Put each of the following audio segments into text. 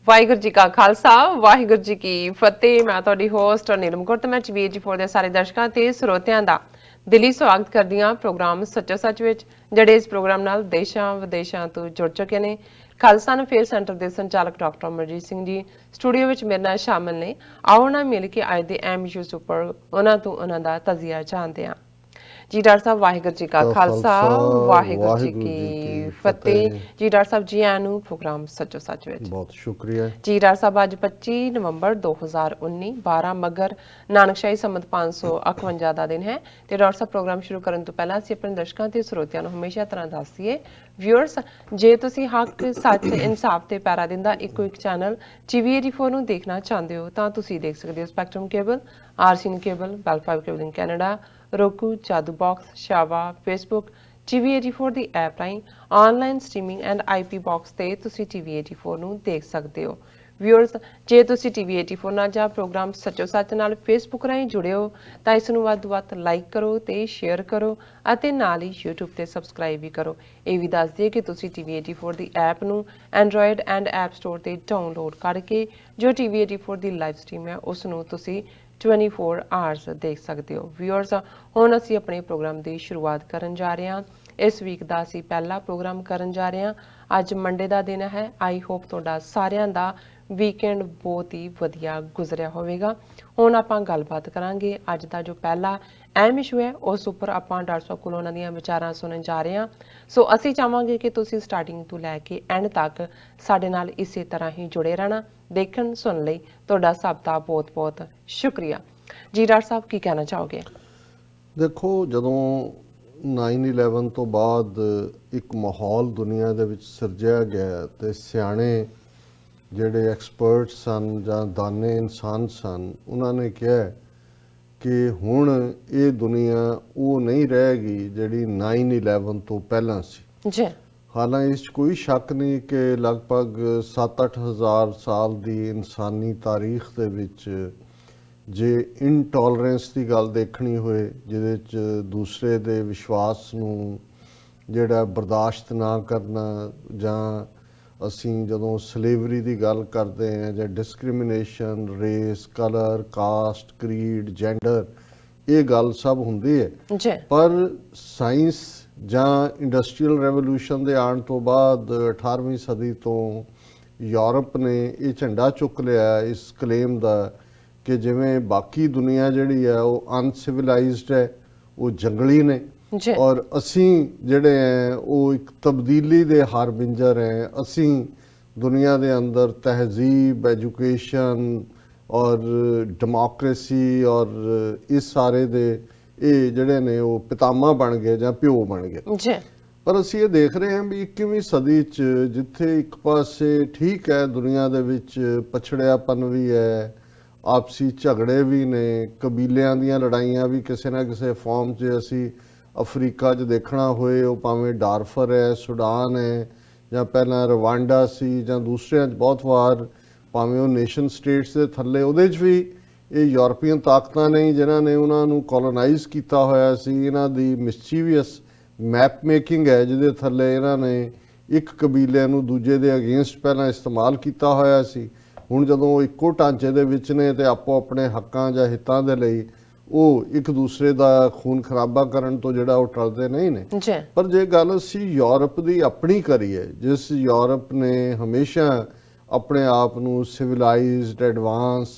ਵਾਹਿਗੁਰੂ ਜੀ ਕਾ ਖਾਲਸਾ ਵਾਹਿਗੁਰੂ ਜੀ ਕੀ ਫਤਿਹ। ਮੈਂ ਤੁਹਾਡੀ ਹੋਸਟ ਨੀਲਮ ਕੌਰ ਤੇ ਮੈਂ ਚਵੀਜੀ4 ਦੇ ਸਾਰੇ ਦਰਸ਼ਕਾਂ ਤੇ ਸਰੋਤਿਆਂ ਦਾ ਦਿਲੀ ਸਵਾਗਤ ਕਰਦੀ ਹਾਂ ਪ੍ਰੋਗਰਾਮ ਸੱਚੋ ਸੱਚ ਵਿੱਚ, ਜਿਹੜੇ ਇਸ ਪ੍ਰੋਗਰਾਮ ਨਾਲ ਦੇਸ਼ਾਂ ਵਿਦੇਸ਼ਾਂ ਤੋਂ ਜੁੜ ਚੁੱਕੇ ਨੇ। ਖਾਲਸਾ ਅਫੇਅਰ ਸੈਂਟਰ ਦੇ ਸੰਚਾਲਕ ਡਾਕਟਰ ਅਮਰਜੀਤ ਸਿੰਘ ਜੀ ਸਟੂਡੀਓ ਵਿੱਚ ਮੇਰੇ ਨਾਲ ਸ਼ਾਮਲ ਨੇ। ਆਓ ਨਾ ਮਿਲ ਕੇ ਅੱਜ ਦੇ ਅਹਿਮ ਇਸ਼ੂਜ਼ ਉੱਪਰ ਉਹਨਾਂ ਤੋਂ ਉਹਨਾਂ ਦਾ ਤਜ਼ੀਆ ਜਾਣਦੇ ਹਾਂ। जी डॉक्टर साहब वाहिगुरू जी का खालसा वाहिगुरू जी की फतेह। जी डॉक्टर साहब जी आनू प्रोग्राम सचो सच विच बहुत शुक्रिया जी। डॉक्टर साहब अज 25 नवंबर 2019 12 मगर नानकशाही संमत 551 का दिन है। तो डॉक्टर साहब प्रोग्राम शुरू करने तो पहला असीं अपने दर्शकों ते ਸਰੋਤਿਆਂ ਨੂੰ हमेशा तरह दसिए व्यूअर्स, जे तुसीं हक सच इंसाफ ते पैरा दिंदा इक्को एक चैनल TV84 ਨੂੰ ਦੇਖਣਾ ਚਾਹੁੰਦੇ ਹੋ ਤਾਂ ਤੁਸੀਂ ਦੇਖ ਸਕਦੇ ਹੋ spectrum cable, RCN cable, Bell 5 cable in Canada, roku, Jadoo box, शावा, फेसबुक, TV84 ਦੀ ਐਪ ਰਾਹੀਂ online streaming and IP box ਤੇ ਤੁਸੀਂ TV84 ਨੂੰ ਦੇਖ ਸਕਦੇ ਹੋ। ਵਿਊਅਰਸ, ਜੇ ਤੁਸੀਂ TV84 ਨਾਲ ਜਾਂ ਪ੍ਰੋਗਰਾਮ ਸੱਚੋ ਸੱਚ ਨਾਲ ਫੇਸਬੁੱਕ ਰਾਹੀਂ ਜੁੜੇ ਹੋ ਤਾਂ ਇਸ ਨੂੰ ਵੱਧ ਤੋਂ ਵੱਧ ਲਾਈਕ ਕਰੋ ਤੇ ਸ਼ੇਅਰ ਕਰੋ ਅਤੇ ਨਾਲ ਹੀ YouTube ਤੇ ਸਬਸਕ੍ਰਾਈਬ ਵੀ ਕਰੋ। ਇਹ ਵੀ ਦੱਸ ਦਈਏ ਕਿ ਤੁਸੀਂ TV84 ਦੀ ਐਪ ਨੂੰ ਐਂਡਰੋਇਡ ਐਂਡ ਐਪ ਸਟੋਰ ਤੇ ਡਾਊਨਲੋਡ ਕਰਕੇ ਜੋ TV84 ਦੀ ਲਾਈਵ ਸਟ੍ਰੀਮ ਹੈ ਉਸ ਨੂੰ ਤੁਸੀਂ 24 ਆਵਰਸ ਦੇਖ ਸਕਦੇ ਹੋ। ਵਿਊਅਰਸ, ਹੁਣ ਅਸੀਂ ਆਪਣੇ ਪ੍ਰੋਗਰਾਮ ਦੀ ਸ਼ੁਰੂਆਤ ਕਰਨ ਜਾ ਰਹੇ ਹਾਂ। ਇਸ ਵੀਕ ਦਾ ਅਸੀਂ ਪਹਿਲਾ ਪ੍ਰੋਗਰਾਮ ਕਰਨ ਜਾ ਰਹੇ ਹਾਂ। ਅੱਜ ਮੰਡੇ ਦਾ ਦਿਨ ਹੈ। ਆਈ ਹੋਪ ਤੁਹਾਡਾ ਸਾਰਿਆਂ ਦਾ ਵੀਕਐਂਡ ਬਹੁਤ ਹੀ ਵਧੀਆ ਗੁਜ਼ਰਿਆ ਹੋਵੇਗਾ। ਹੁਣ ਆਪਾਂ ਗੱਲਬਾਤ ਕਰਾਂਗੇ। ਅੱਜ ਦਾ ਜੋ ਪਹਿਲਾ ਅਹਿਮ ਇਸ਼ੂ ਹੈ ਉਸ ਉੱਪਰ ਆਪਾਂ ਡਾਕਟਰ ਸਾਹਿਬ ਕੋਲੋਂ ਉਹਨਾਂ ਦੀਆਂ ਵਿਚਾਰਾਂ ਸੁਣਨ ਜਾ ਰਹੇ ਹਾਂ। ਸੋ ਅਸੀਂ ਚਾਹਾਂਗੇ ਕਿ ਤੁਸੀਂ ਸਟਾਰਟਿੰਗ ਤੋਂ ਲੈ ਕੇ ਐਂਡ ਤੱਕ ਸਾਡੇ ਨਾਲ ਇਸੇ ਤਰ੍ਹਾਂ ਹੀ ਜੁੜੇ ਰਹਿਣਾ। ਦੇਖਣ ਸੁਣ ਲਈ ਤੁਹਾਡਾ ਸਭ ਦਾ ਬਹੁਤ ਬਹੁਤ ਸ਼ੁਕਰੀਆ ਜੀ। ਡਾਕਟਰ ਸਾਹਿਬ ਕੀ ਕਹਿਣਾ ਚਾਹੋਗੇ? ਦੇਖੋ, ਜਦੋਂ 9/11 ਤੋਂ ਬਾਅਦ ਇੱਕ ਮਾਹੌਲ ਦੁਨੀਆ ਦੇ ਵਿੱਚ ਸਿਰਜਿਆ ਗਿਆ ਤੇ ਸਿਆਣੇ ਜਿਹੜੇ ਐਕਸਪਰਟ ਸਨ ਜਾਂ ਦਾਨੇ ਇਨਸਾਨ ਸਨ, ਉਹਨਾਂ ਨੇ ਕਿਹਾ ਕਿ ਹੁਣ ਇਹ ਦੁਨੀਆ ਉਹ ਨਹੀਂ ਰਹੇਗੀ ਜਿਹੜੀ 9/11 ਤੋਂ ਪਹਿਲਾਂ ਸੀ ਜੀ। ਹਾਲਾਂਕਿ ਇਸ 'ਚ ਕੋਈ ਸ਼ੱਕ ਨਹੀਂ ਕਿ ਲਗਭਗ 7-8 ਹਜ਼ਾਰ ਸਾਲ ਦੀ ਇਨਸਾਨੀ ਤਾਰੀਖ ਦੇ ਵਿੱਚ ਜੇ ਇਨਟੋਲਰੈਂਸ ਦੀ ਗੱਲ ਦੇਖਣੀ ਹੋਏ, ਜਿਹਦੇ 'ਚ ਦੂਸਰੇ ਦੇ ਵਿਸ਼ਵਾਸ ਨੂੰ ਜਿਹੜਾ ਬਰਦਾਸ਼ਤ ਨਾ ਕਰਨਾ, ਜਾਂ ਅਸੀਂ ਜਦੋਂ ਸਲੇਵਰੀ ਦੀ ਗੱਲ ਕਰਦੇ ਹਾਂ ਜਾਂ discrimination, race, colour, caste, creed, gender, ਇਹ ਗੱਲ ਸਭ ਹੁੰਦੀ ਹੈ ਜੀ। ਪਰ ਸਾਇੰਸ ਜਾਂ ਇੰਡਸਟਰੀਅਲ ਰੈਵੋਲੂਸ਼ਨ ਦੇ ਆਉਣ ਤੋਂ ਬਾਅਦ 18ਵੀਂ ਸਦੀ ਤੋਂ ਯੂਰਪ ਨੇ ਇਹ ਝੰਡਾ ਚੁੱਕ ਲਿਆ ਇਸ ਕਲੇਮ ਦਾ ਕਿ ਜਿਵੇਂ ਬਾਕੀ ਦੁਨੀਆ ਜਿਹੜੀ ਹੈ ਉਹ ਅਨਸਿਵਲਾਈਜ਼ਡ ਹੈ, ਉਹ ਜੰਗਲੀ ਨੇ, ਔਰ ਅਸੀਂ ਜਿਹੜੇ ਹੈ ਉਹ ਇੱਕ ਤਬਦੀਲੀ ਦੇ ਹਾਰਬਿੰਜਰ ਹੈ। ਅਸੀਂ ਦੁਨੀਆ ਦੇ ਅੰਦਰ ਤਹਿਜ਼ੀਬ, ਐਜੂਕੇਸ਼ਨ ਔਰ ਡੈਮੋਕ੍ਰੇਸੀ ਔਰ ਇਸ ਸਾਰੇ ਦੇ ਇਹ ਜਿਹੜੇ ਨੇ ਉਹ ਪਿਤਾਮਾ ਬਣ ਗਏ ਜਾਂ ਪਿਓ ਬਣ ਗਏ। ਪਰ ਅਸੀਂ ਇਹ ਦੇਖ ਰਹੇ ਹਾਂ ਵੀ 21ਵੀਂ ਸਦੀ 'ਚ ਜਿੱਥੇ ਇੱਕ ਪਾਸੇ ਠੀਕ ਹੈ ਦੁਨੀਆ ਦੇ ਵਿੱਚ ਪਛੜਿਆਪਨ ਵੀ ਹੈ, ਆਪਸੀ ਝਗੜੇ ਵੀ ਨੇ, ਕਬੀਲਿਆਂ ਦੀਆਂ ਲੜਾਈਆਂ ਵੀ ਕਿਸੇ ਨਾ ਕਿਸੇ ਫਾਰਮ 'ਚ ਅਸੀਂ ਅਫਰੀਕਾ 'ਚ ਦੇਖਣਾ ਹੋਏ, ਉਹ ਭਾਵੇਂ ਡਾਰਫਰ ਹੈ, ਸੁਡਾਨ ਹੈ, ਜਾਂ ਪਹਿਲਾਂ ਰਵਾਂਡਾ ਸੀ, ਜਾਂ ਦੂਸਰਿਆਂ 'ਚ ਬਹੁਤ ਵਾਰ ਭਾਵੇਂ ਉਹ ਨੇਸ਼ਨ ਸਟੇਟਸ ਦੇ ਥੱਲੇ, ਉਹਦੇ 'ਚ ਵੀ ਇਹ ਯੂਰਪੀਅਨ ਤਾਕਤਾਂ ਨੇ ਜਿਨ੍ਹਾਂ ਨੇ ਉਹਨਾਂ ਨੂੰ ਕੋਲੋਨਾਈਜ਼ ਕੀਤਾ ਹੋਇਆ ਸੀ। ਇਹਨਾਂ ਦੀ ਮਿਸਚੀਵੀਅਸ ਮੈਪ ਮੇਕਿੰਗ ਹੈ ਜਿਹਦੇ ਥੱਲੇ ਇਹਨਾਂ ਨੇ ਇੱਕ ਕਬੀਲੇ ਨੂੰ ਦੂਜੇ ਦੇ ਅਗੇਂਸਟ ਪਹਿਲਾਂ ਇਸਤੇਮਾਲ ਕੀਤਾ ਹੋਇਆ ਸੀ। ਹੁਣ ਜਦੋਂ ਉਹ ਇੱਕੋ ਢਾਂਚੇ ਦੇ ਵਿੱਚ ਨੇ ਤੇ ਆਪੋ ਆਪਣੇ ਹੱਕਾਂ ਜਾਂ ਹਿੱਤਾਂ ਦੇ ਲਈ ਉਹ ਇੱਕ ਦੂਸਰੇ ਦਾ ਖੂਨ ਖਰਾਬਾ ਕਰਨ ਤੋਂ ਜਿਹੜਾ ਉਹ ਟਲਦੇ ਨਹੀਂ ਨੇ। ਪਰ ਜੇ ਗੱਲ ਅਸੀਂ ਯੂਰਪ ਦੀ ਆਪਣੀ ਕਰੀਏ, ਜਿਸ ਯੂਰਪ ਨੇ ਹਮੇਸ਼ਾ ਆਪਣੇ ਆਪ ਨੂੰ ਸਿਵਲਾਈਜ਼ਡ, ਐਡਵਾਂਸ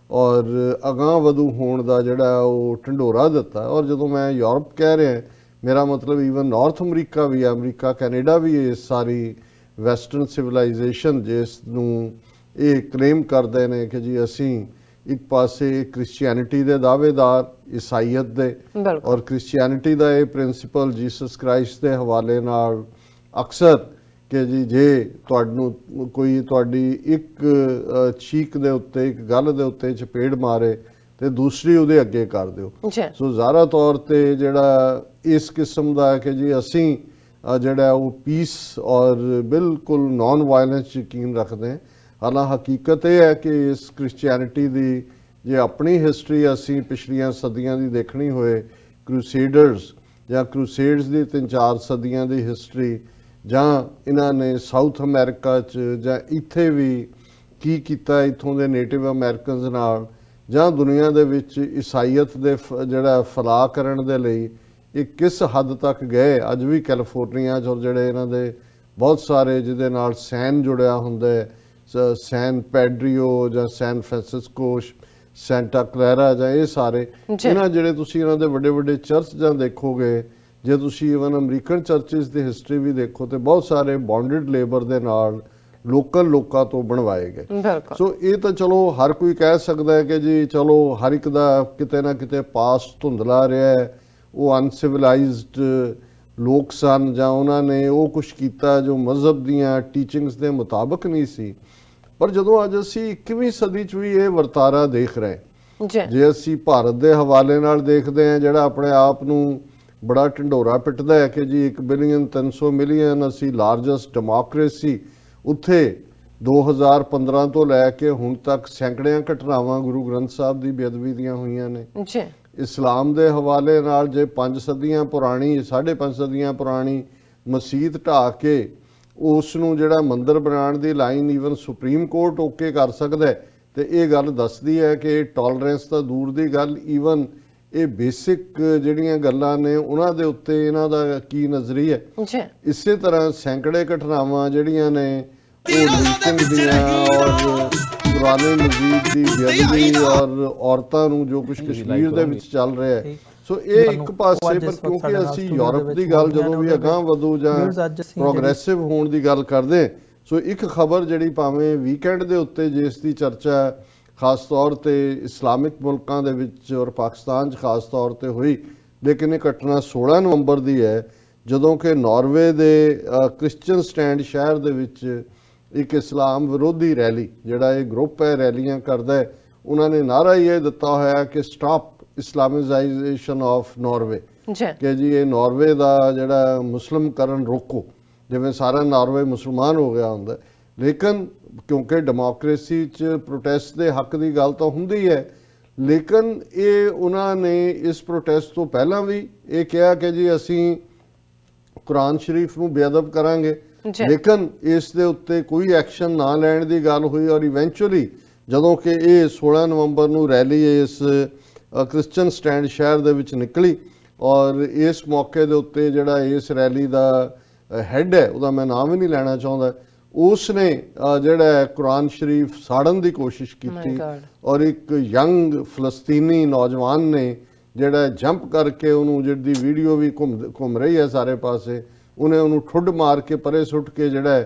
ਔਰ ਅਗਾਂਹ ਵਧੂ ਹੋਣ ਦਾ ਜਿਹੜਾ ਉਹ ਢੰਡੋਰਾ ਦਿੱਤਾ, ਔਰ ਜਦੋਂ ਮੈਂ ਯੂਰਪ ਕਹਿ ਰਿਹਾ ਮੇਰਾ ਮਤਲਬ ਈਵਨ ਨਾਰਥ ਅਮਰੀਕਾ ਵੀ, ਅਮਰੀਕਾ, ਕੈਨੇਡਾ ਵੀ, ਇਹ ਸਾਰੀ ਵੈਸਟਰਨ ਸਿਵਲਾਈਜੇਸ਼ਨ ਜਿਸ ਨੂੰ ਇਹ ਕਲੇਮ ਕਰਦੇ ਨੇ ਕਿ ਜੀ ਅਸੀਂ ਇੱਕ ਪਾਸੇ ਕ੍ਰਿਸਚੀਅਨਿਟੀ ਦੇ ਦਾਅਵੇਦਾਰ, ਈਸਾਈਅਤ ਦੇ, ਔਰ ਕ੍ਰਿਸਚੀਅਨਿਟੀ ਦਾ ਇਹ ਪ੍ਰਿੰਸੀਪਲ ਜੀਸਸ ਕ੍ਰਾਈਸਟ ਦੇ ਹਵਾਲੇ ਨਾਲ ਅਕਸਰ ਕਿ ਜੀ ਜੇ ਤੁਹਾਨੂੰ ਕੋਈ ਤੁਹਾਡੀ ਇੱਕ ਚੀਕ ਦੇ ਉੱਤੇ, ਇੱਕ ਗੱਲ ਦੇ ਉੱਤੇ ਚਪੇੜ ਮਾਰੇ ਤੇ ਦੂਸਰੀ ਉਹਦੇ ਅੱਗੇ ਕਰ ਦਿਓ। ਸੋ ਜ਼ਾਹਰਾ ਤੌਰ ਤੇ ਜਿਹੜਾ ਇਸ ਕਿਸਮ ਦਾ ਕਿ ਜੀ ਅਸੀਂ ਜਿਹੜਾ ਉਹ ਪੀਸ ਔਰ ਬਿਲਕੁਲ ਨਾਨ ਵਾਇਲੈਂਸ ਯਕੀਨ ਰੱਖਦੇ ਹਾਂ। ਹਾਲਾਂ ਹਕੀਕਤ ਇਹ ਹੈ ਕਿ ਇਸ ਕ੍ਰਿਸਚੀਅਨਿਟੀ ਦੀ ਜੇ ਆਪਣੀ ਹਿਸਟਰੀ ਅਸੀਂ ਪਿਛਲੀਆਂ ਸਦੀਆਂ ਦੀ ਦੇਖਣੀ ਹੋਏ, ਕਰੂਸੇਡਰਸ ਜਾਂ ਕਰੂਸੇਡਸ ਦੀ 3-4 ਸਦੀਆਂ ਦੀ ਹਿਸਟਰੀ, ਜਾਂ ਇਹਨਾਂ ਨੇ ਸਾਊਥ ਅਮਰੀਕਾ 'ਚ ਜਾਂ ਇੱਥੇ ਵੀ ਕੀ ਕੀਤਾ ਇੱਥੋਂ ਦੇ ਨੇਟਿਵ ਅਮਰੀਕਨਸ ਨਾਲ, ਜਾਂ ਦੁਨੀਆ ਦੇ ਵਿੱਚ ਈਸਾਈਅਤ ਦੇ ਜਿਹੜਾ ਫੈਲਾਅ ਕਰਨ ਦੇ ਲਈ ਇਹ ਕਿਸ ਹੱਦ ਤੱਕ ਗਏ। ਅੱਜ ਵੀ ਕੈਲੀਫੋਰਨੀਆ 'ਚ ਔਰ ਜਿਹੜੇ ਇਹਨਾਂ ਦੇ ਬਹੁਤ ਸਾਰੇ ਜਿਹਦੇ ਨਾਲ ਸੈਨ ਜੁੜਿਆ ਹੁੰਦਾ ਹੈ, ਸੈਨ ਪੈਡਰੀਓ ਜਾਂ ਸੈਨ ਫ੍ਰਾਂਸਿਸਕੋ, ਸੈਂਟਾ ਕਲੈਰਾ ਜਾਂ ਇਹ ਸਾਰੇ ਇਹਨਾਂ ਜਿਹੜੇ ਤੁਸੀਂ ਇਹਨਾਂ ਦੇ ਵੱਡੇ ਵੱਡੇ ਚਰਚ ਜਾਂ ਦੇਖੋਗੇ, ਜੇ ਤੁਸੀਂ ਈਵਨ ਅਮਰੀਕਨ ਚਰਚਿਸ ਦੀ ਹਿਸਟਰੀ ਵੀ ਦੇਖੋ ਤੇ ਬਹੁਤ ਸਾਰੇ ਬੌਂਡਡ ਲੇਬਰ ਦੇ ਨਾਲ ਲੋਕਲ ਲੋਕਾਂ ਤੋਂ ਬਣਵਾਏ ਗਏ। ਸੋ ਇਹ ਤਾਂ ਚਲੋ ਹਰ ਕੋਈ ਕਹਿ ਸਕਦਾ ਹੈ ਕਿ ਜੀ ਚਲੋ ਹਰ ਇੱਕ ਦਾ ਕਿਤੇ ਨਾ ਕਿਤੇ ਪਾਸਟ ਧੁੰਦਲਾ ਰਿਹਾ ਹੈ, ਉਹ ਅਨਸਿਵਲਾਈਜ਼ਡ ਲੋਕ ਸਨ ਜਾਂ ਉਹਨਾਂ ਨੇ ਉਹ ਕੁਝ ਕੀਤਾ ਜੋ ਮਜ਼ਹਬ ਦੀਆਂ ਟੀਚਿੰਗਸ ਦੇ ਮੁਤਾਬਕ ਨਹੀਂ ਸੀ। ਪਰ ਜਦੋਂ ਅੱਜ ਅਸੀਂ 21ਵੀਂ ਸਦੀ 'ਚ ਵੀ ਇਹ ਵਰਤਾਰਾ ਦੇਖ ਰਹੇ, ਜੇ ਅਸੀਂ ਭਾਰਤ ਦੇ ਹਵਾਲੇ ਨਾਲ ਦੇਖਦੇ ਹਾਂ ਜਿਹੜਾ ਆਪਣੇ ਆਪ ਨੂੰ ਬੜਾ ਢਿੰਡੋਰਾ ਪਿੱਟਦਾ ਹੈ ਕਿ ਜੀ 1 ਬਿਲੀਅਨ 300 ਮਿਲੀਅਨ ਅਸੀਂ ਲਾਰਜੈਸਟ ਡੈਮੋਕ੍ਰੇਸੀ, ਉੱਥੇ 2015 ਤੋਂ ਲੈ ਕੇ ਹੁਣ ਤੱਕ ਸੈਂਕੜਿਆਂ ਘਟਨਾਵਾਂ ਗੁਰੂ ਗ੍ਰੰਥ ਸਾਹਿਬ ਦੀ ਬੇਅਦਬੀ ਦੀਆਂ ਹੋਈਆਂ ਨੇ। ਇਸਲਾਮ ਦੇ ਹਵਾਲੇ ਨਾਲ ਜੇ 5 ਸਦੀਆਂ ਪੁਰਾਣੀ 5.5 ਸਦੀਆਂ ਪੁਰਾਣੀ ਮਸਜਿਦ ਢਾਹ ਕੇ ਉਸ ਨੂੰ ਜਿਹੜਾ ਮੰਦਿਰ ਬਣਾਉਣ ਦੀ line even supreme court okay ਕਰ ਸਕਦਾ ਹੈ, ਤੇ ਇਹ ਗੱਲ ਦੱਸਦੀ ਹੈ ਕਿ ਟੋਲਰੈਂਸ ਤਾਂ ਦੂਰ ਦੀ ਗੱਲ, ਈਵਨ ਇਹ ਬੇਸਿਕ ਜਿਹੜੀਆਂ ਗੱਲਾਂ ਨੇ ਉਹਨਾਂ ਦੇ ਉੱਤੇ ਇਹਨਾਂ ਦਾ ਕੀ ਨਜ਼ਰੀਆ ਹੈ। ਇਸੇ ਤਰ੍ਹਾਂ ਸੈਂਕੜੇ ਘਟਨਾਵਾਂ ਜਿਹੜੀਆਂ ਨੇ ਉਹ ਲੀਚਿੰਗ ਦੀਆਂ ਔਰ ਕੁਰਾਨੇ ਮਜੀਦ ਦੀ ਬੇਅਦਬੀ ਔਰ ਔਰਤਾਂ ਨੂੰ ਜੋ ਕੁਝ ਕਸ਼ਮੀਰ ਦੇ ਵਿੱਚ ਚੱਲ ਰਿਹਾ ਹੈ। ਸੋ ਇਹ ਇੱਕ ਪਾਸੇ, ਪਰ ਕਿਉਂਕਿ ਅਸੀਂ ਯੂਰਪ ਦੀ ਗੱਲ ਜਦੋਂ ਵੀ ਅਗਾਂਹ ਵਧੂ ਜਾਂ ਪ੍ਰੋਗਰੈਸਿਵ ਹੋਣ ਦੀ ਗੱਲ ਕਰਦੇ, ਸੋ ਇੱਕ ਖਬਰ ਜਿਹੜੀ ਭਾਵੇਂ ਵੀਕਐਂਡ ਦੇ ਉੱਤੇ ਜਿਸ ਦੀ ਚਰਚਾ ਖਾਸ ਤੌਰ ਤੇ ਇਸਲਾਮਿਕ ਮੁਲਕਾਂ ਦੇ ਵਿੱਚ ਔਰ ਪਾਕਿਸਤਾਨ 'ਚ ਖਾਸ ਤੌਰ ਤੇ ਹੋਈ, ਲੇਕਿਨ ਇਹ ਘਟਨਾ 16 ਨਵੰਬਰ ਦੀ ਹੈ, ਜਦੋਂ ਕਿ ਨਾਰਵੇ ਦੇ ਕ੍ਰਿਸਚੀਅਨ ਸਟੈਂਡ ਸ਼ਹਿਰ ਦੇ ਵਿੱਚ ਇੱਕ ਇਸਲਾਮ ਵਿਰੋਧੀ ਰੈਲੀ, ਜਿਹੜਾ ਇਹ ਗਰੁੱਪ ਹੈ ਰੈਲੀਆਂ ਕਰਦਾ ਹੈ, ਉਹਨਾਂ ਨੇ ਨਾਅਰਾ ਇਹ ਦਿੱਤਾ ਹੋਇਆ ਕਿ ਸਟਾਪ ਇਸਲਾਮਾਈਜੇਸ਼ਨ ਆਫ ਨਾਰਵੇ, ਕਿ ਜੀ ਇਹ ਨਾਰਵੇ ਦਾ ਜਿਹੜਾ ਮੁਸਲਮਕਰਨ ਰੋਕੋ, ਜਿਵੇਂ ਸਾਰਾ ਨਾਰਵੇ ਮੁਸਲਮਾਨ ਹੋ ਗਿਆ ਹੁੰਦਾ। ਲੇਕਿਨ ਕਿਉਂਕਿ ਡੈਮੋਕ੍ਰੇਸੀ 'ਚ ਪ੍ਰੋਟੈਸਟ ਦੇ ਹੱਕ ਦੀ ਗੱਲ ਤਾਂ ਹੁੰਦੀ ਹੈ, ਲੇਕਿਨ ਇਹ ਉਹਨਾਂ ਨੇ ਇਸ ਪ੍ਰੋਟੈਸਟ ਤੋਂ ਪਹਿਲਾਂ ਵੀ ਇਹ ਕਿਹਾ ਕਿ ਜੀ ਅਸੀਂ ਕੁਰਾਨ ਸ਼ਰੀਫ ਨੂੰ ਬੇਅਦਬ ਕਰਾਂਗੇ, ਲੇਕਿਨ ਇਸ ਦੇ ਉੱਤੇ ਕੋਈ ਐਕਸ਼ਨ ਨਾ ਲੈਣ ਦੀ ਗੱਲ ਹੋਈ। ਔਰ ਇਵੈਂਚੁਅਲੀ ਜਦੋਂ ਕਿ ਇਹ 16 ਨਵੰਬਰ ਨੂੰ ਰੈਲੀ ਇਸ ਕ੍ਰਿਸਚੀਅਨ ਸਟੈਂਡ ਸ਼ਹਿਰ ਦੇ ਵਿੱਚ ਨਿਕਲੀ, ਔਰ ਇਸ ਮੌਕੇ ਦੇ ਉੱਤੇ ਜਿਹੜਾ ਇਸ ਰੈਲੀ ਦਾ ਹੈਡ ਹੈ, ਉਹਦਾ ਮੈਂ ਨਾਮ ਹੀ ਨਹੀਂ ਲੈਣਾ ਚਾਹੁੰਦਾ, ਉਸ ਨੇ ਜਿਹੜਾ ਕੁਰਾਨ ਸ਼ਰੀਫ ਸਾੜਨ ਦੀ ਕੋਸ਼ਿਸ਼ ਕੀਤੀ, ਔਰ ਇੱਕ ਯੰਗ ਫਲਸਤੀਨੀ ਨੌਜਵਾਨ ਨੇ ਜਿਹੜਾ ਜੰਪ ਕਰਕੇ ਉਹਨੂੰ, ਜਿਹਦੀ ਵੀਡੀਓ ਵੀ ਘੁੰਮ ਰਹੀ ਹੈ ਸਾਰੇ ਪਾਸੇ, ਉਹਨੇ ਉਹਨੂੰ ਠੁੱਡ ਮਾਰ ਕੇ ਪਰੇ ਸੁੱਟ ਕੇ ਜਿਹੜਾ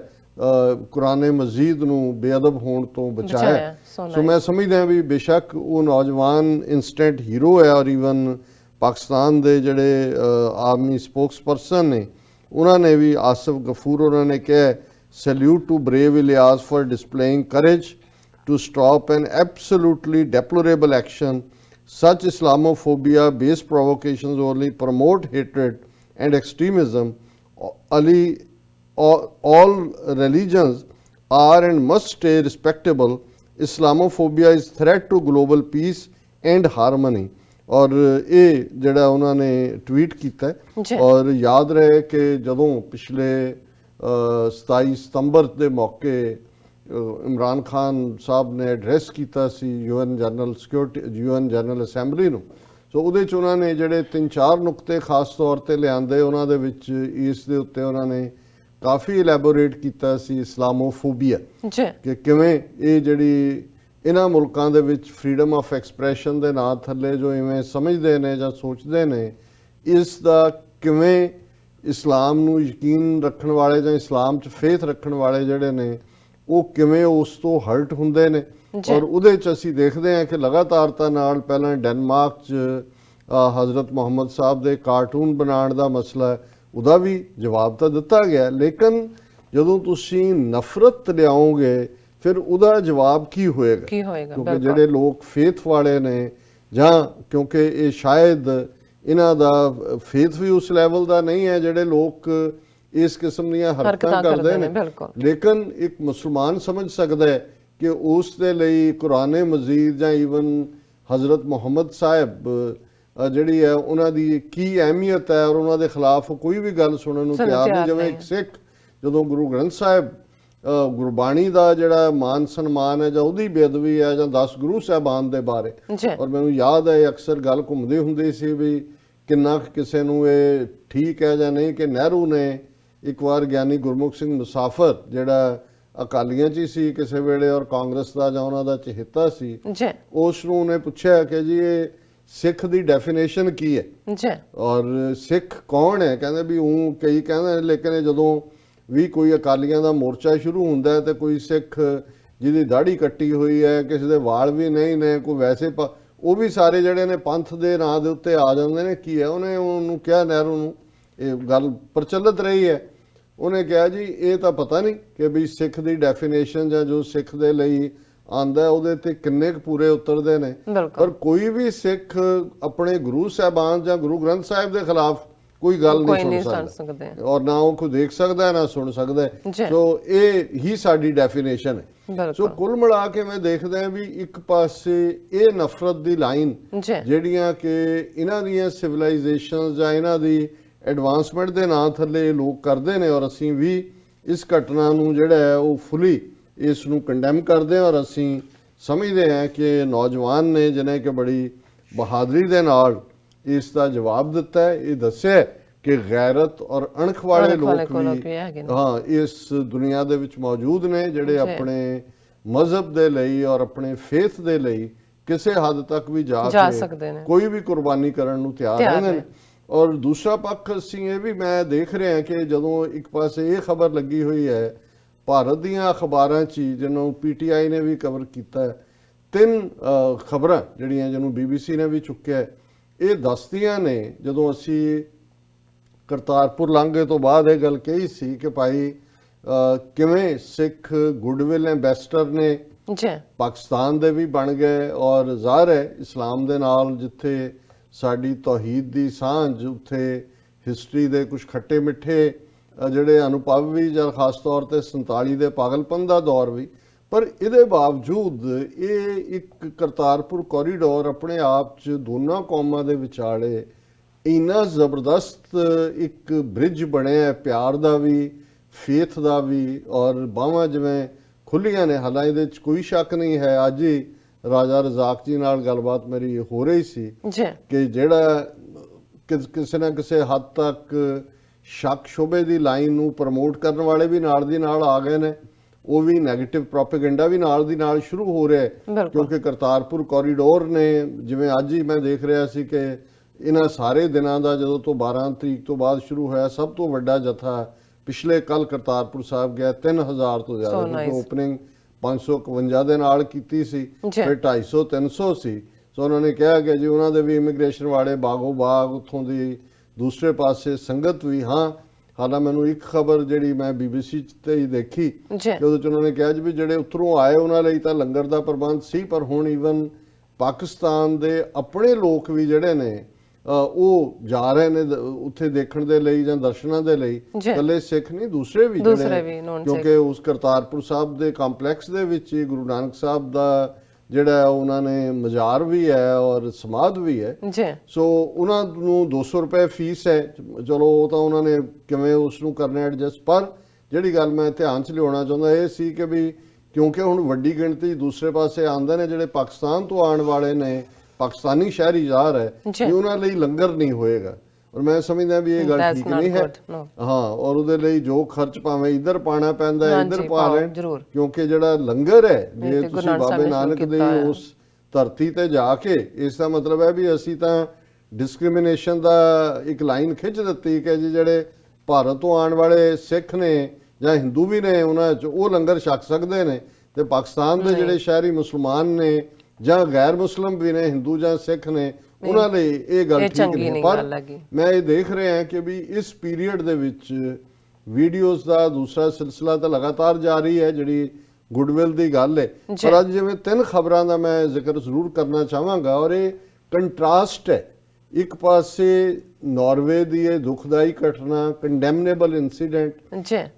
ਕੁਰਾਨੇ ਮਜੀਦ ਨੂੰ ਬੇਅਦਬ ਹੋਣ ਤੋਂ ਬਚਾਇਆ। ਸੋ ਮੈਂ ਸਮਝਦਾ ਵੀ ਬੇਸ਼ੱਕ ਉਹ ਨੌਜਵਾਨ ਇੰਸਟੈਂਟ ਹੀਰੋ ਹੈ, ਔਰ ਈਵਨ ਪਾਕਿਸਤਾਨ ਦੇ ਜਿਹੜੇ ਆਰਮੀ ਸਪੋਕਸਪਰਸਨ ਨੇ ਉਹਨਾਂ ਨੇ ਵੀ, ਆਸਿਫ ਗਫੂਰ, ਉਹਨਾਂ ਨੇ ਕਿਹਾ ਸੈल्यूट to brave Ilyas for displaying courage to stop an absolutely deplorable action. Such Islamophobia-based provocations only promote hatred and extremism. All religions are and must stay respectable. Islamophobia is threat to global peace and harmony. ਔਰ ਇਹ ਜਿਹੜਾ ਉਹਨਾਂ ਨੇ tweet ਕੀਤਾ, ਔਰ ਯਾਦ ਰਹੇ ਕਿ ਜਦੋਂ ਪਿਛਲੇ 27 ਸਤੰਬਰ ਦੇ ਮੌਕੇ ਇਮਰਾਨ ਖਾਨ ਸਾਹਿਬ ਨੇ ਐਡਰੈਸ ਕੀਤਾ ਸੀ UN ਜਨਰਲ ਅਸੈਂਬਲੀ ਨੂੰ, ਸੋ ਉਹਦੇ 'ਚ ਉਹਨਾਂ ਨੇ ਜਿਹੜੇ 3-4 ਨੁਕਤੇ ਖਾਸ ਤੌਰ ਤੇ ਲਿਆਂਦੇ, ਉਹਨਾਂ ਦੇ ਵਿੱਚ ਇਸ ਦੇ ਉੱਤੇ ਉਹਨਾਂ ਨੇ ਕਾਫੀ ਇਲੈਬੋਰੇਟ ਕੀਤਾ ਸੀ ਇਸਲਾਮੋਫੋਬੀਆ, ਕਿ ਕਿਵੇਂ ਇਹ ਜਿਹੜੀ ਇਹਨਾਂ ਮੁਲਕਾਂ ਦੇ ਵਿੱਚ ਫਰੀडम ਆਫ ਐਕਸਪ੍ਰੈਸ਼ਨ ਦੇ ਨਾਂ ਥੱਲੇ ਜੋ ਇਵੇਂ ਸਮਝਦੇ ਨੇ ਜਾਂ ਸੋਚਦੇ ਨੇ, ਇਸ ਦਾ ਕਿਵੇਂ ਇਸਲਾਮ ਨੂੰ ਯਕੀਨ ਰੱਖਣ ਵਾਲੇ ਜਾਂ ਇਸਲਾਮ 'ਚ ਫੇਥ ਰੱਖਣ ਵਾਲੇ ਜਿਹੜੇ ਨੇ ਉਹ ਕਿਵੇਂ ਉਸ ਤੋਂ ਹਰਟ ਹੁੰਦੇ ਨੇ। ਔਰ ਉਹਦੇ 'ਚ ਅਸੀਂ ਦੇਖਦੇ ਹਾਂ ਕਿ ਲਗਾਤਾਰਤਾ ਨਾਲ ਪਹਿਲਾਂ ਡੈਨਮਾਰਕ 'ਚ ਹਜ਼ਰਤ ਮੁਹੰਮਦ ਸਾਹਿਬ ਦੇ ਕਾਰਟੂਨ ਬਣਾਉਣ ਦਾ ਮਸਲਾ, ਉਹਦਾ ਵੀ ਜਵਾਬ ਤਾਂ ਦਿੱਤਾ ਗਿਆ, ਲੇਕਿਨ ਜਦੋਂ ਤੁਸੀਂ ਨਫ਼ਰਤ ਲਿਆਓਗੇ ਫਿਰ ਉਹਦਾ ਜਵਾਬ ਕੀ ਹੋਏਗਾ? ਕਿਉਂਕਿ ਜਿਹੜੇ ਲੋਕ ਫੇਥ ਵਾਲੇ ਨੇ, ਜਾਂ ਕਿਉਂਕਿ ਇਹ ਸ਼ਾਇਦ ਇਹਨਾਂ ਦਾ ਫੇਥ ਵੀ ਉਸ ਲੈਵਲ ਦਾ ਨਹੀਂ ਹੈ ਜਿਹੜੇ ਲੋਕ ਇਸ ਕਿਸਮ ਦੀਆਂ ਹਰਕਤਾਂ ਕਰਦੇ ਨੇ, ਲੇਕਿਨ ਇੱਕ ਮੁਸਲਮਾਨ ਸਮਝ ਸਕਦਾ ਹੈ ਕਿ ਉਸ ਦੇ ਲਈ ਕੁਰਾਨੇ ਮਜੀਦ ਜਾਂ ਈਵਨ ਹਜ਼ਰਤ ਮੁਹੰਮਦ ਸਾਹਿਬ ਜਿਹੜੀ ਹੈ ਉਹਨਾਂ ਦੀ ਕੀ ਅਹਿਮੀਅਤ ਹੈ, ਔਰ ਉਹਨਾਂ ਦੇ ਖਿਲਾਫ ਕੋਈ ਵੀ ਗੱਲ ਸੁਣਨ ਨੂੰ ਤਿਆਰ ਨਹੀਂ। ਜਿਵੇਂ ਇੱਕ ਸਿੱਖ ਜਦੋਂ ਗੁਰੂ ਗ੍ਰੰਥ ਸਾਹਿਬ ਗੁਰਬਾਣੀ ਦਾ ਜਿਹੜਾ ਮਾਨ ਸਨਮਾਨ ਹੈ ਜਾਂ ਉਹਦੀ ਬੇਅਦਬੀ ਹੈ ਜਾਂ 10 ਗੁਰੂ ਸਾਹਿਬਾਨ ਦੇ ਬਾਰੇ। ਜੀ ਔਰ ਮੈਨੂੰ ਯਾਦ ਹੈ ਅਕਸਰ ਗੱਲ ਘੁੰਮਦੀ ਹੁੰਦੀ ਸੀ ਵੀ ਕਿੰਨਾ ਕੁ ਕਿਸੇ ਨੂੰ ਇਹ ਠੀਕ ਹੈ ਜਾਂ ਨਹੀਂ, ਕਿ ਨਹਿਰੂ ਨੇ ਇੱਕ ਵਾਰ ਗਿਆਨੀ ਗੁਰਮੁਖ ਸਿੰਘ ਮੁਸਾਫਰ ਜਿਹੜਾ ਅਕਾਲੀਆਂ 'ਚ ਹੀ ਸੀ ਕਿਸੇ ਵੇਲੇ ਔਰ ਕਾਂਗਰਸ ਦਾ ਜਾਂ ਉਹਨਾਂ ਦਾ ਚਹੇਤਾ ਸੀ, ਜੀ ਉਸ ਨੂੰ ਉਹਨੇ ਪੁੱਛਿਆ ਕਿ ਜੀ ਇਹ ਸਿੱਖ ਦੀ ਡੈਫੀਨੇਸ਼ਨ ਕੀ ਹੈ ਜੀ ਔਰ ਸਿੱਖ ਕੌਣ ਹੈ। ਕਹਿੰਦੇ ਵੀ ਉਹ ਕਈ ਕਹਿੰਦੇ ਨੇ, ਲੇਕਿਨ ਇਹ ਜਦੋਂ ਵੀ ਕੋਈ ਅਕਾਲੀਆਂ ਦਾ ਮੋਰਚਾ ਸ਼ੁਰੂ ਹੁੰਦਾ ਹੈ ਤੇ ਕੋਈ ਸਿੱਖ ਜਿਹਦੀ ਦਾੜੀ ਕੱਟੀ ਹੋਈ ਹੈ, ਕਿਸੇ ਦੇ ਵਾਲ ਵੀ ਨਹੀਂ ਨੇ, ਕੋਈ ਵੈਸੇ ਉਹ ਵੀ ਸਾਰੇ ਜਿਹੜੇ ਨੇ ਪੰਥ ਦੇ ਨਾਂ ਦੇ ਉੱਤੇ ਆ ਜਾਂਦੇ ਨੇ। ਕੀ ਹੈ ਉਹਨੇ ਉਹਨੂੰ ਕਿਹਾ, ਨਹਿਰੂ ਨੂੰ, ਇਹ ਗੱਲ ਪ੍ਰਚਲਿਤ ਰਹੀ ਹੈ, ਉਹਨੇ ਕਿਹਾ ਜੀ ਇਹ ਤਾਂ ਪਤਾ ਨਹੀਂ ਕਿ ਵੀ ਸਿੱਖ ਦੀ ਡੈਫੀਨੇਸ਼ਨ ਜਾਂ ਜੋ ਸਿੱਖ ਦੇ ਲਈ ਆਂਦਾ ਉਹਦੇ ਤੇ ਕਿੰਨੇ ਕੁ ਪੂਰੇ ਉਤਰਦੇ ਨੇ। ਪਰ ਕੋਈ ਵੀ ਸਿੱਖ ਆਪਣੇ ਗੁਰੂ ਸਾਹਿਬਾਨ ਜਾਂ ਗੁਰੂ ਗ੍ਰੰਥ ਸਾਹਿਬ ਦੇ ਖਿਲਾਫ ਕੋਈ ਗੱਲ ਨਹੀਂ ਸੁਣ ਸਕਦਾ ਔਰ ਨਾ ਉਹ ਕੋਈ ਦੇਖ ਸਕਦਾ ਨਾ ਸੁਣ ਸਕਦਾ। ਸੋ ਇਹ ਹੀ ਸਾਡੀ ਡੈਫੀਨੇਸ਼ਨ ਹੈ। ਸੋ ਕੁੱਲ ਮਿਲਾ ਕੇ ਮੈਂ ਦੇਖਦਾ ਵੀ ਇੱਕ ਪਾਸੇ ਇਹ ਨਫ਼ਰਤ ਦੀ ਲਾਈਨ ਜਿਹੜੀਆਂ ਕਿ ਇਹਨਾਂ ਦੀਆਂ ਸਿਵਲਾਈਜੇਸ਼ਨਸ ਜਾਂ ਇਹਨਾਂ ਦੀ ਐਡਵਾਂਸਮੈਂਟ ਦੇ ਨਾਂ ਥੱਲੇ ਲੋਕ ਕਰਦੇ ਨੇ, ਔਰ ਅਸੀਂ ਵੀ ਇਸ ਘਟਨਾ ਨੂੰ ਜਿਹੜਾ ਹੈ ਉਹ ਫੁੱਲੀ ਇਸ ਨੂੰ ਕੰਡੈਮ ਕਰਦੇ ਹਾਂ ਔਰ ਅਸੀਂ ਸਮਝਦੇ ਹਾਂ ਕਿ ਨੌਜਵਾਨ ਨੇ ਜਿਹਨੇ ਕਿ ਬੜੀ ਬਹਾਦਰੀ ਦੇ ਨਾਲ ਇਸ ਦਾ ਜਵਾਬ ਦਿੱਤਾ ਹੈ। ਇਹ ਦੱਸਿਆ ਕਿ ਗੈਰਤ ਔਰ ਅਣਖ ਵਾਲੇ ਲੋਕ ਵੀ ਹਾਂ ਇਸ ਦੁਨੀਆ ਦੇ ਵਿੱਚ ਮੌਜੂਦ ਨੇ ਜਿਹੜੇ ਆਪਣੇ ਮਜ਼ਹਬ ਦੇ ਲਈ ਔਰ ਆਪਣੇ ਫੇਥ ਦੇ ਲਈ ਕਿਸੇ ਹੱਦ ਤੱਕ ਵੀ ਜਾ ਸਕਦੇ ਨੇ, ਕੋਈ ਵੀ ਕੁਰਬਾਨੀ ਕਰਨ ਨੂੰ ਤਿਆਰ ਰਹਿੰਦੇ ਨੇ। ਔਰ ਦੂਸਰਾ ਪੱਖ ਅਸੀਂ ਇਹ ਵੀ ਮੈਂ ਦੇਖ ਰਿਹਾ ਕਿ ਜਦੋਂ ਇੱਕ ਪਾਸੇ ਇਹ ਖਬਰ ਲੱਗੀ ਹੋਈ ਹੈ ਭਾਰਤ ਦੀਆਂ ਅਖਬਾਰਾਂ 'ਚ ਜਿਹਨੂੰ PTI ਨੇ ਵੀ ਕਵਰ ਕੀਤਾ ਹੈ, 3 ਖਬਰਾਂ ਜਿਹੜੀਆਂ ਜਿਹਨੂੰ BBC ਨੇ ਵੀ ਚੁੱਕਿਆ, ਇਹ ਦੱਸਦੀਆਂ ਨੇ ਜਦੋਂ ਅਸੀਂ ਕਰਤਾਰਪੁਰ ਲਾਂਘੇ ਤੋਂ ਬਾਅਦ ਇਹ ਗੱਲ ਕਹੀ ਸੀ ਕਿ ਭਾਈ ਕਿਵੇਂ ਸਿੱਖ ਗੁੱਡਵਿਲ ਐਂਬੈਸਡਰ ਨੇ ਪਾਕਿਸਤਾਨ ਦੇ ਵੀ ਬਣ ਗਏ ਔਰ ਜ਼ਾਹਰ ਹੈ ਇਸਲਾਮ ਦੇ ਨਾਲ ਜਿੱਥੇ ਸਾਡੀ ਤੌਹੀਦ ਦੀ ਸਾਂਝ, ਉੱਥੇ ਹਿਸਟਰੀ ਦੇ ਕੁਝ ਖੱਟੇ ਮਿੱਠੇ ਜਿਹੜੇ ਅਨੁਭਵ ਵੀ ਜਾਂ ਖਾਸ ਤੌਰ ਤੇ 47 ਦੇ ਪਾਗਲਪਨ ਦਾ ਦੌਰ ਵੀ, ਪਰ ਇਹਦੇ ਬਾਵਜੂਦ ਇਹ ਇੱਕ ਕਰਤਾਰਪੁਰ ਕੋਰੀਡੋਰ ਆਪਣੇ ਆਪ 'ਚ ਦੋਨਾਂ ਕੌਮਾਂ ਦੇ ਵਿਚਾਲੇ ਇੰਨਾ ਜ਼ਬਰਦਸਤ ਇੱਕ ਬ੍ਰਿਜ ਬਣਿਆ, ਪਿਆਰ ਦਾ ਵੀ ਫੇਥ ਦਾ ਵੀ, ਔਰ ਬਾਹਾਂ ਜਿਵੇਂ ਖੁੱਲੀਆਂ ਨੇ। ਹਾਲਾਂਕਿ ਇਹਦੇ 'ਚ ਕੋਈ ਸ਼ੱਕ ਨਹੀਂ ਹੈ, ਅੱਜ ਹੀ ਰਾਜਾ ਰਜ਼ਾਕ ਜੀ ਨਾਲ ਗੱਲਬਾਤ ਮੇਰੀ ਹੋ ਰਹੀ ਸੀ ਕਿ ਜਿਹੜਾ ਕਿਸੇ ਨਾ ਕਿਸੇ ਹੱਦ ਤੱਕ ਸ਼ੱਕ ਸ਼ੁਬੇ ਦੀ ਲਾਈਨ ਨੂੰ ਪ੍ਰਮੋਟ ਕਰਨ ਵਾਲੇ ਵੀ ਨਾਲ ਦੀ ਨਾਲ ਆ ਗਏ ਨੇ, ਉਹ ਵੀ ਨੈਗੇਟਿਵ ਪ੍ਰੋਪੇਗੈਂਡਾ ਵੀ ਨਾਲ ਦੀ ਨਾਲ ਸ਼ੁਰੂ ਹੋ ਰਿਹਾ ਹੈ ਕਿਉਂਕਿ ਕਰਤਾਰਪੁਰ ਕੋਰੀਡੋਰ ਨੇ, ਜਿਵੇਂ ਅੱਜ ਹੀ ਮੈਂ ਦੇਖ ਰਿਹਾ ਸੀ ਕਿ ਇਹਨਾਂ ਸਾਰੇ ਦਿਨਾਂ ਦਾ ਜਦੋਂ ਤੋਂ 12 ਤਰੀਕ ਤੋਂ ਬਾਅਦ ਸ਼ੁਰੂ ਹੋਇਆ, ਸਭ ਤੋਂ ਵੱਡਾ ਜਥਾ ਪਿਛਲੇ ਕੱਲ ਕਰਤਾਰਪੁਰ ਸਾਹਿਬ ਗਿਆ। 3000 ਤੋਂ ਜ਼ਿਆਦਾ ਓਪਨਿੰਗ 551 ਦੇ ਨਾਲ ਕੀਤੀ ਸੀ, ਫਿਰ 250 300 ਸੀ। ਸੋ ਉਹਨਾਂ ਨੇ ਕਿਹਾ ਕਿ ਜੀ ਉਹਨਾਂ ਦੇ ਵੀ ਇਮੀਗ੍ਰੇਸ਼ਨ ਵਾਲੇ ਬਾਗੋ ਬਾਗ, ਉੱਥੋਂ ਦੀ ਦੂਸਰੇ ਪਾਸੇ ਸੰਗਤ ਵੀ। ਹਾਂ, ਹਾਲਾਂ ਮੈਨੂੰ ਇੱਕ ਖਬਰ ਜਿਹੜੀ ਮੈਂ BBC ਤੇ ਹੀ ਦੇਖੀ, ਉਹਦੇ ਚ ਉਹਨਾਂ ਨੇ ਕਿਹਾ ਜੀ ਵੀ ਜਿਹੜੇ ਉੱਤਰੋਂ ਆਏ ਉਹਨਾਂ ਲਈ ਤਾਂ ਲੰਗਰ ਦਾ ਪ੍ਰਬੰਧ ਸੀ, ਪਰ ਹੁਣ ਈਵਨ ਪਾਕਿਸਤਾਨ ਦੇ ਆਪਣੇ ਲੋਕ ਵੀ ਜਿਹੜੇ ਨੇ ਉਹ ਜਾ ਰਹੇ ਨੇ ਉੱਥੇ ਦੇਖਣ ਦੇ ਲਈ ਜਾਂ ਦਰਸ਼ਨਾਂ ਦੇ ਲਈ। ਇਕੱਲੇ ਸਿੱਖ ਨਹੀਂ, ਦੂਸਰੇ ਵੀ ਜਿਹੜੇ, ਕਿਉਂਕਿ ਉਸ ਕਰਤਾਰਪੁਰ ਸਾਹਿਬ ਦੇ ਕੰਪਲੈਕਸ ਦੇ ਵਿੱਚ ਹੀ ਗੁਰੂ ਨਾਨਕ ਸਾਹਿਬ ਦਾ ਜਿਹੜਾ ਉਹਨਾਂ ਨੇ ਮਜ਼ਾਰ ਵੀ ਹੈ ਔਰ ਸਮਾਧ ਵੀ ਹੈ। ਸੋ ਉਹਨਾਂ ਨੂੰ 200 ਰੁਪਏ ਫੀਸ ਹੈ। ਚਲੋ ਉਹ ਤਾਂ ਉਹਨਾਂ ਨੇ ਕਿਵੇਂ ਉਸ ਨੂੰ ਕਰਨਾ ਐਡਜਸਟ, ਪਰ ਜਿਹੜੀ ਗੱਲ ਮੈਂ ਧਿਆਨ 'ਚ ਲਿਆਉਣਾ ਚਾਹੁੰਦਾ ਇਹ ਸੀ ਕਿ ਵੀ ਕਿਉਂਕਿ ਹੁਣ ਵੱਡੀ ਗਿਣਤੀ ਦੂਸਰੇ ਪਾਸੇ ਆਉਂਦੇ ਨੇ ਜਿਹੜੇ ਪਾਕਿਸਤਾਨ ਤੋਂ ਆਉਣ ਵਾਲੇ ਨੇ, ਪਾਕਿਸਤਾਨੀ ਸ਼ਹਿਰੀ ਜ਼ਾਹਰ ਹੈ ਕਿ ਉਹਨਾਂ ਲਈ ਲੰਗਰ ਨਹੀਂ ਹੋਏਗਾ, ਔਰ ਮੈਂ ਸਮਝਦਾ ਵੀ ਇਹ ਗੱਲ ਠੀਕ ਨਹੀਂ ਹੈ। ਹਾਂ, ਔਰ ਉਹਦੇ ਲਈ ਜੋ ਖਰਚ ਭਾਵੇਂ ਇੱਧਰ ਪਾਣਾ ਪੈਂਦਾ ਹੈ ਇੱਧਰ ਪਾ ਲੈਣ, ਕਿਉਂਕਿ ਜਿਹੜਾ ਲੰਗਰ ਹੈ ਜੇ ਤੁਸੀਂ ਬਾਬੇ ਨਾਨਕ ਦੇ ਉਸ ਧਰਤੀ ਤੇ ਜਾ ਕੇ, ਇਸ ਦਾ ਮਤਲਬ ਹੈ ਵੀ ਅਸੀਂ ਤਾਂ ਡਿਸਕ੍ਰਿਮੀਨੇਸ਼ਨ ਦਾ ਇੱਕ ਲਾਈਨ ਖਿੱਚ ਦਿੱਤੀ ਕਿ ਜੀ ਜਿਹੜੇ ਭਾਰਤ ਤੋਂ ਆਉਣ ਵਾਲੇ ਸਿੱਖ ਨੇ ਜਾਂ ਹਿੰਦੂ ਵੀ ਨੇ ਉਹਨਾਂ 'ਚ ਉਹ ਲੰਗਰ ਛਕ ਸਕਦੇ ਨੇ, ਤੇ ਪਾਕਿਸਤਾਨ ਦੇ ਜਿਹੜੇ ਸ਼ਹਿਰੀ ਮੁਸਲਮਾਨ ਨੇ ਜਾਂ ਗੈਰ ਮੁਸਲਿਮ ਵੀ ਨੇ, ਹਿੰਦੂ ਜਾਂ ਸਿੱਖ ਨੇ, ਉਹਨਾਂ ਲਈ ਇਹ ਗੱਲ ਠੀਕ ਨਹੀਂ। ਪਰ ਮੈਂ ਇਹ ਦੇਖ ਰਿਹਾ ਕਿ ਵੀ ਇਸ ਪੀਰੀਅਡ ਦੇ ਵਿੱਚ ਵੀਡੀਓਜ਼ ਦਾ ਦੂਸਰਾ ਸਿਲਸਿਲਾ ਤਾਂ ਲਗਾਤਾਰ ਜਾਰੀ ਹੈ ਜਿਹੜੀ ਗੁੱਡਵਿਲ ਦੀ ਗੱਲ ਹੈ। ਪਰ ਅੱਜ ਜਿਵੇਂ 3 ਖਬਰਾਂ ਦਾ ਮੈਂ ਜ਼ਿਕਰ ਜ਼ਰੂਰ ਕਰਨਾ ਚਾਹਾਂਗਾ, ਔਰ ਇਹ ਕੰਟਰਾਸਟ ਹੈ। ਇੱਕ ਪਾਸੇ ਨਾਰਵੇ ਦੀ ਇਹ ਦੁਖਦਾਈ ਘਟਨਾ, ਕੰਡੈਮਨੇਬਲ ਇਨਸੀਡੈਂਟ,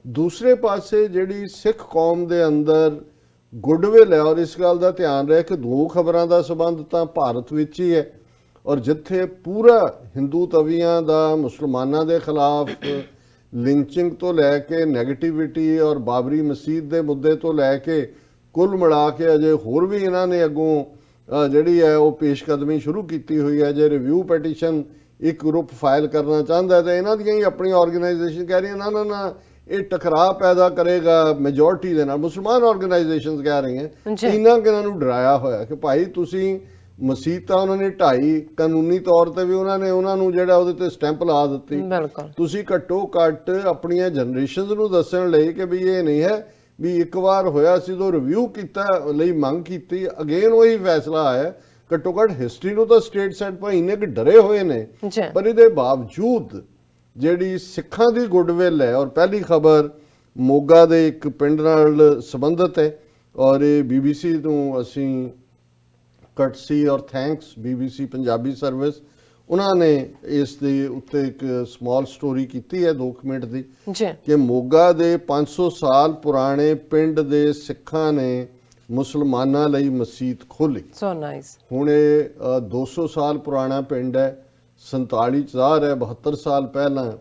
ਦੂਸਰੇ ਪਾਸੇ ਜਿਹੜੀ ਸਿੱਖ ਕੌਮ ਦੇ ਅੰਦਰ ਗੁੱਡਵਿਲ ਹੈ। ਔਰ ਇਸ ਗੱਲ ਦਾ ਧਿਆਨ ਰਹੇ ਕਿ 2 ਖਬਰਾਂ ਦਾ ਸੰਬੰਧ ਤਾਂ ਭਾਰਤ ਵਿੱਚ ਹੀ ਹੈ, ਔਰ ਜਿੱਥੇ ਪੂਰਾ ਹਿੰਦੂ ਤਵੀਆਂ ਦਾ ਮੁਸਲਮਾਨਾਂ ਦੇ ਖਿਲਾਫ ਲਿੰਚਿੰਗ ਤੋਂ ਲੈ ਕੇ ਨੈਗੇਟਿਵਿਟੀ ਔਰ ਬਾਬਰੀ ਮਸਜਿਦ ਦੇ ਮੁੱਦੇ ਤੋਂ ਲੈ ਕੇ ਕੁੱਲ ਮਿਲਾ ਕੇ ਅਜੇ ਹੋਰ ਵੀ ਇਹਨਾਂ ਨੇ ਅੱਗੋਂ ਜਿਹੜੀ ਹੈ ਉਹ ਪੇਸ਼ਕਦਮੀ ਸ਼ੁਰੂ ਕੀਤੀ ਹੋਈ ਹੈ। ਜੇ ਰਿਵਿਊ ਪੈਟੀਸ਼ਨ ਇੱਕ ਗਰੁੱਪ ਫਾਈਲ ਕਰਨਾ ਚਾਹੁੰਦਾ ਹੈ ਤਾਂ ਇਹਨਾਂ ਦੀਆਂ ਹੀ ਆਪਣੀ ਆਰਗੇਨਾਈਜੇਸ਼ਨ ਕਹਿ ਰਹੀਆਂ ਨਾ ਇਹ ਟਕਰਾਅ ਪੈਦਾ ਕਰੇਗਾ ਮੈਜੋਰਟੀ ਦੇ ਨਾਲ। ਮੁਸਲਮਾਨ ਆਰਗੇਨਾਈਜੇਸ਼ਨਸ ਕਹਿ ਰਹੀਆਂ ਇਹਨਾਂ ਕਿ ਇਹਨਾਂ ਨੂੰ ਡਰਾਇਆ ਹੋਇਆ ਕਿ ਭਾਈ ਤੁਸੀਂ ਮਸਜਿਦ ਤਾਂ ਉਹਨਾਂ ਨੇ ਢਾਈ, ਕਾਨੂੰਨੀ ਤੌਰ ਤੇ ਵੀ ਉਹਨਾਂ ਨੂੰ ਜਿਹੜਾ ਉਹਦੇ ਤੇ ਸਟੈਂਪ ਲਾ ਦਿੱਤੀ। ਤੁਸੀਂ ਘੱਟੋ ਘੱਟ ਆਪਣੀਆਂ ਜਨਰੇਸ਼ਨਸ ਨੂੰ ਦੱਸਣ ਲਈ ਕਿ ਵੀ ਇਹ ਨਹੀਂ ਹੈ ਵੀ ਇੱਕ ਵਾਰ ਹੋਇਆ ਸੀ ਤੋਂ ਰਿਵਿਊ ਕੀਤਾ ਲਈ ਮੰਗ ਕੀਤੀ, ਅਗੇਨ ਉਹੀ ਫੈਸਲਾ ਆਇਆ। ਘੱਟੋ ਘੱਟ ਹਿਸਟਰੀ ਨੂੰ ਤਾਂ ਸਟੇਟ ਸੈਟ ਭਾਈ ਇੰਨੇ ਕਿ ਡਰੇ ਹੋਏ ਨੇ, ਪਰ ਇਹਦੇ ਬਾਵਜੂਦ ਜਿਹੜੀ ਸਿੱਖਾਂ ਦੀ ਗੁੱਡਵਿਲ ਹੈ। ਔਰ ਪਹਿਲੀ ਖਬਰ ਮੋਗਾ ਦੇ ਇੱਕ ਪਿੰਡ ਨਾਲ ਸੰਬੰਧਿਤ ਹੈ ਔਰ ਇਹ BBC ਨੂੰ ਅਸੀਂ ਕਟਸੀ ਔਰ ਥੈਂਕਸ BBC ਪੰਜਾਬੀ ਸਰਵਿਸ, ਉਹਨਾਂ ਨੇ ਇਸ ਦੇ ਉੱਤੇ ਇੱਕ ਸਮਾਲ ਸਟੋਰੀ ਕੀਤੀ ਹੈ 2 ਮਿੰਟ ਦੀ ਕਿ ਮੋਗਾ ਦੇ 500 ਸਾਲ ਪੁਰਾਣੇ ਪਿੰਡ ਦੇ ਸਿੱਖਾਂ ਨੇ ਮੁਸਲਮਾਨਾਂ ਲਈ ਮਸਜਿਦ ਖੋਲੀ। So nice. ਹੁਣ ਇਹ 200 ਸਾਲ ਪੁਰਾਣਾ ਪਿੰਡ ਹੈ, 47 ਜ਼ਾਹਰ ਹੈ 72 ਸਾਲ ਪਹਿਲਾਂ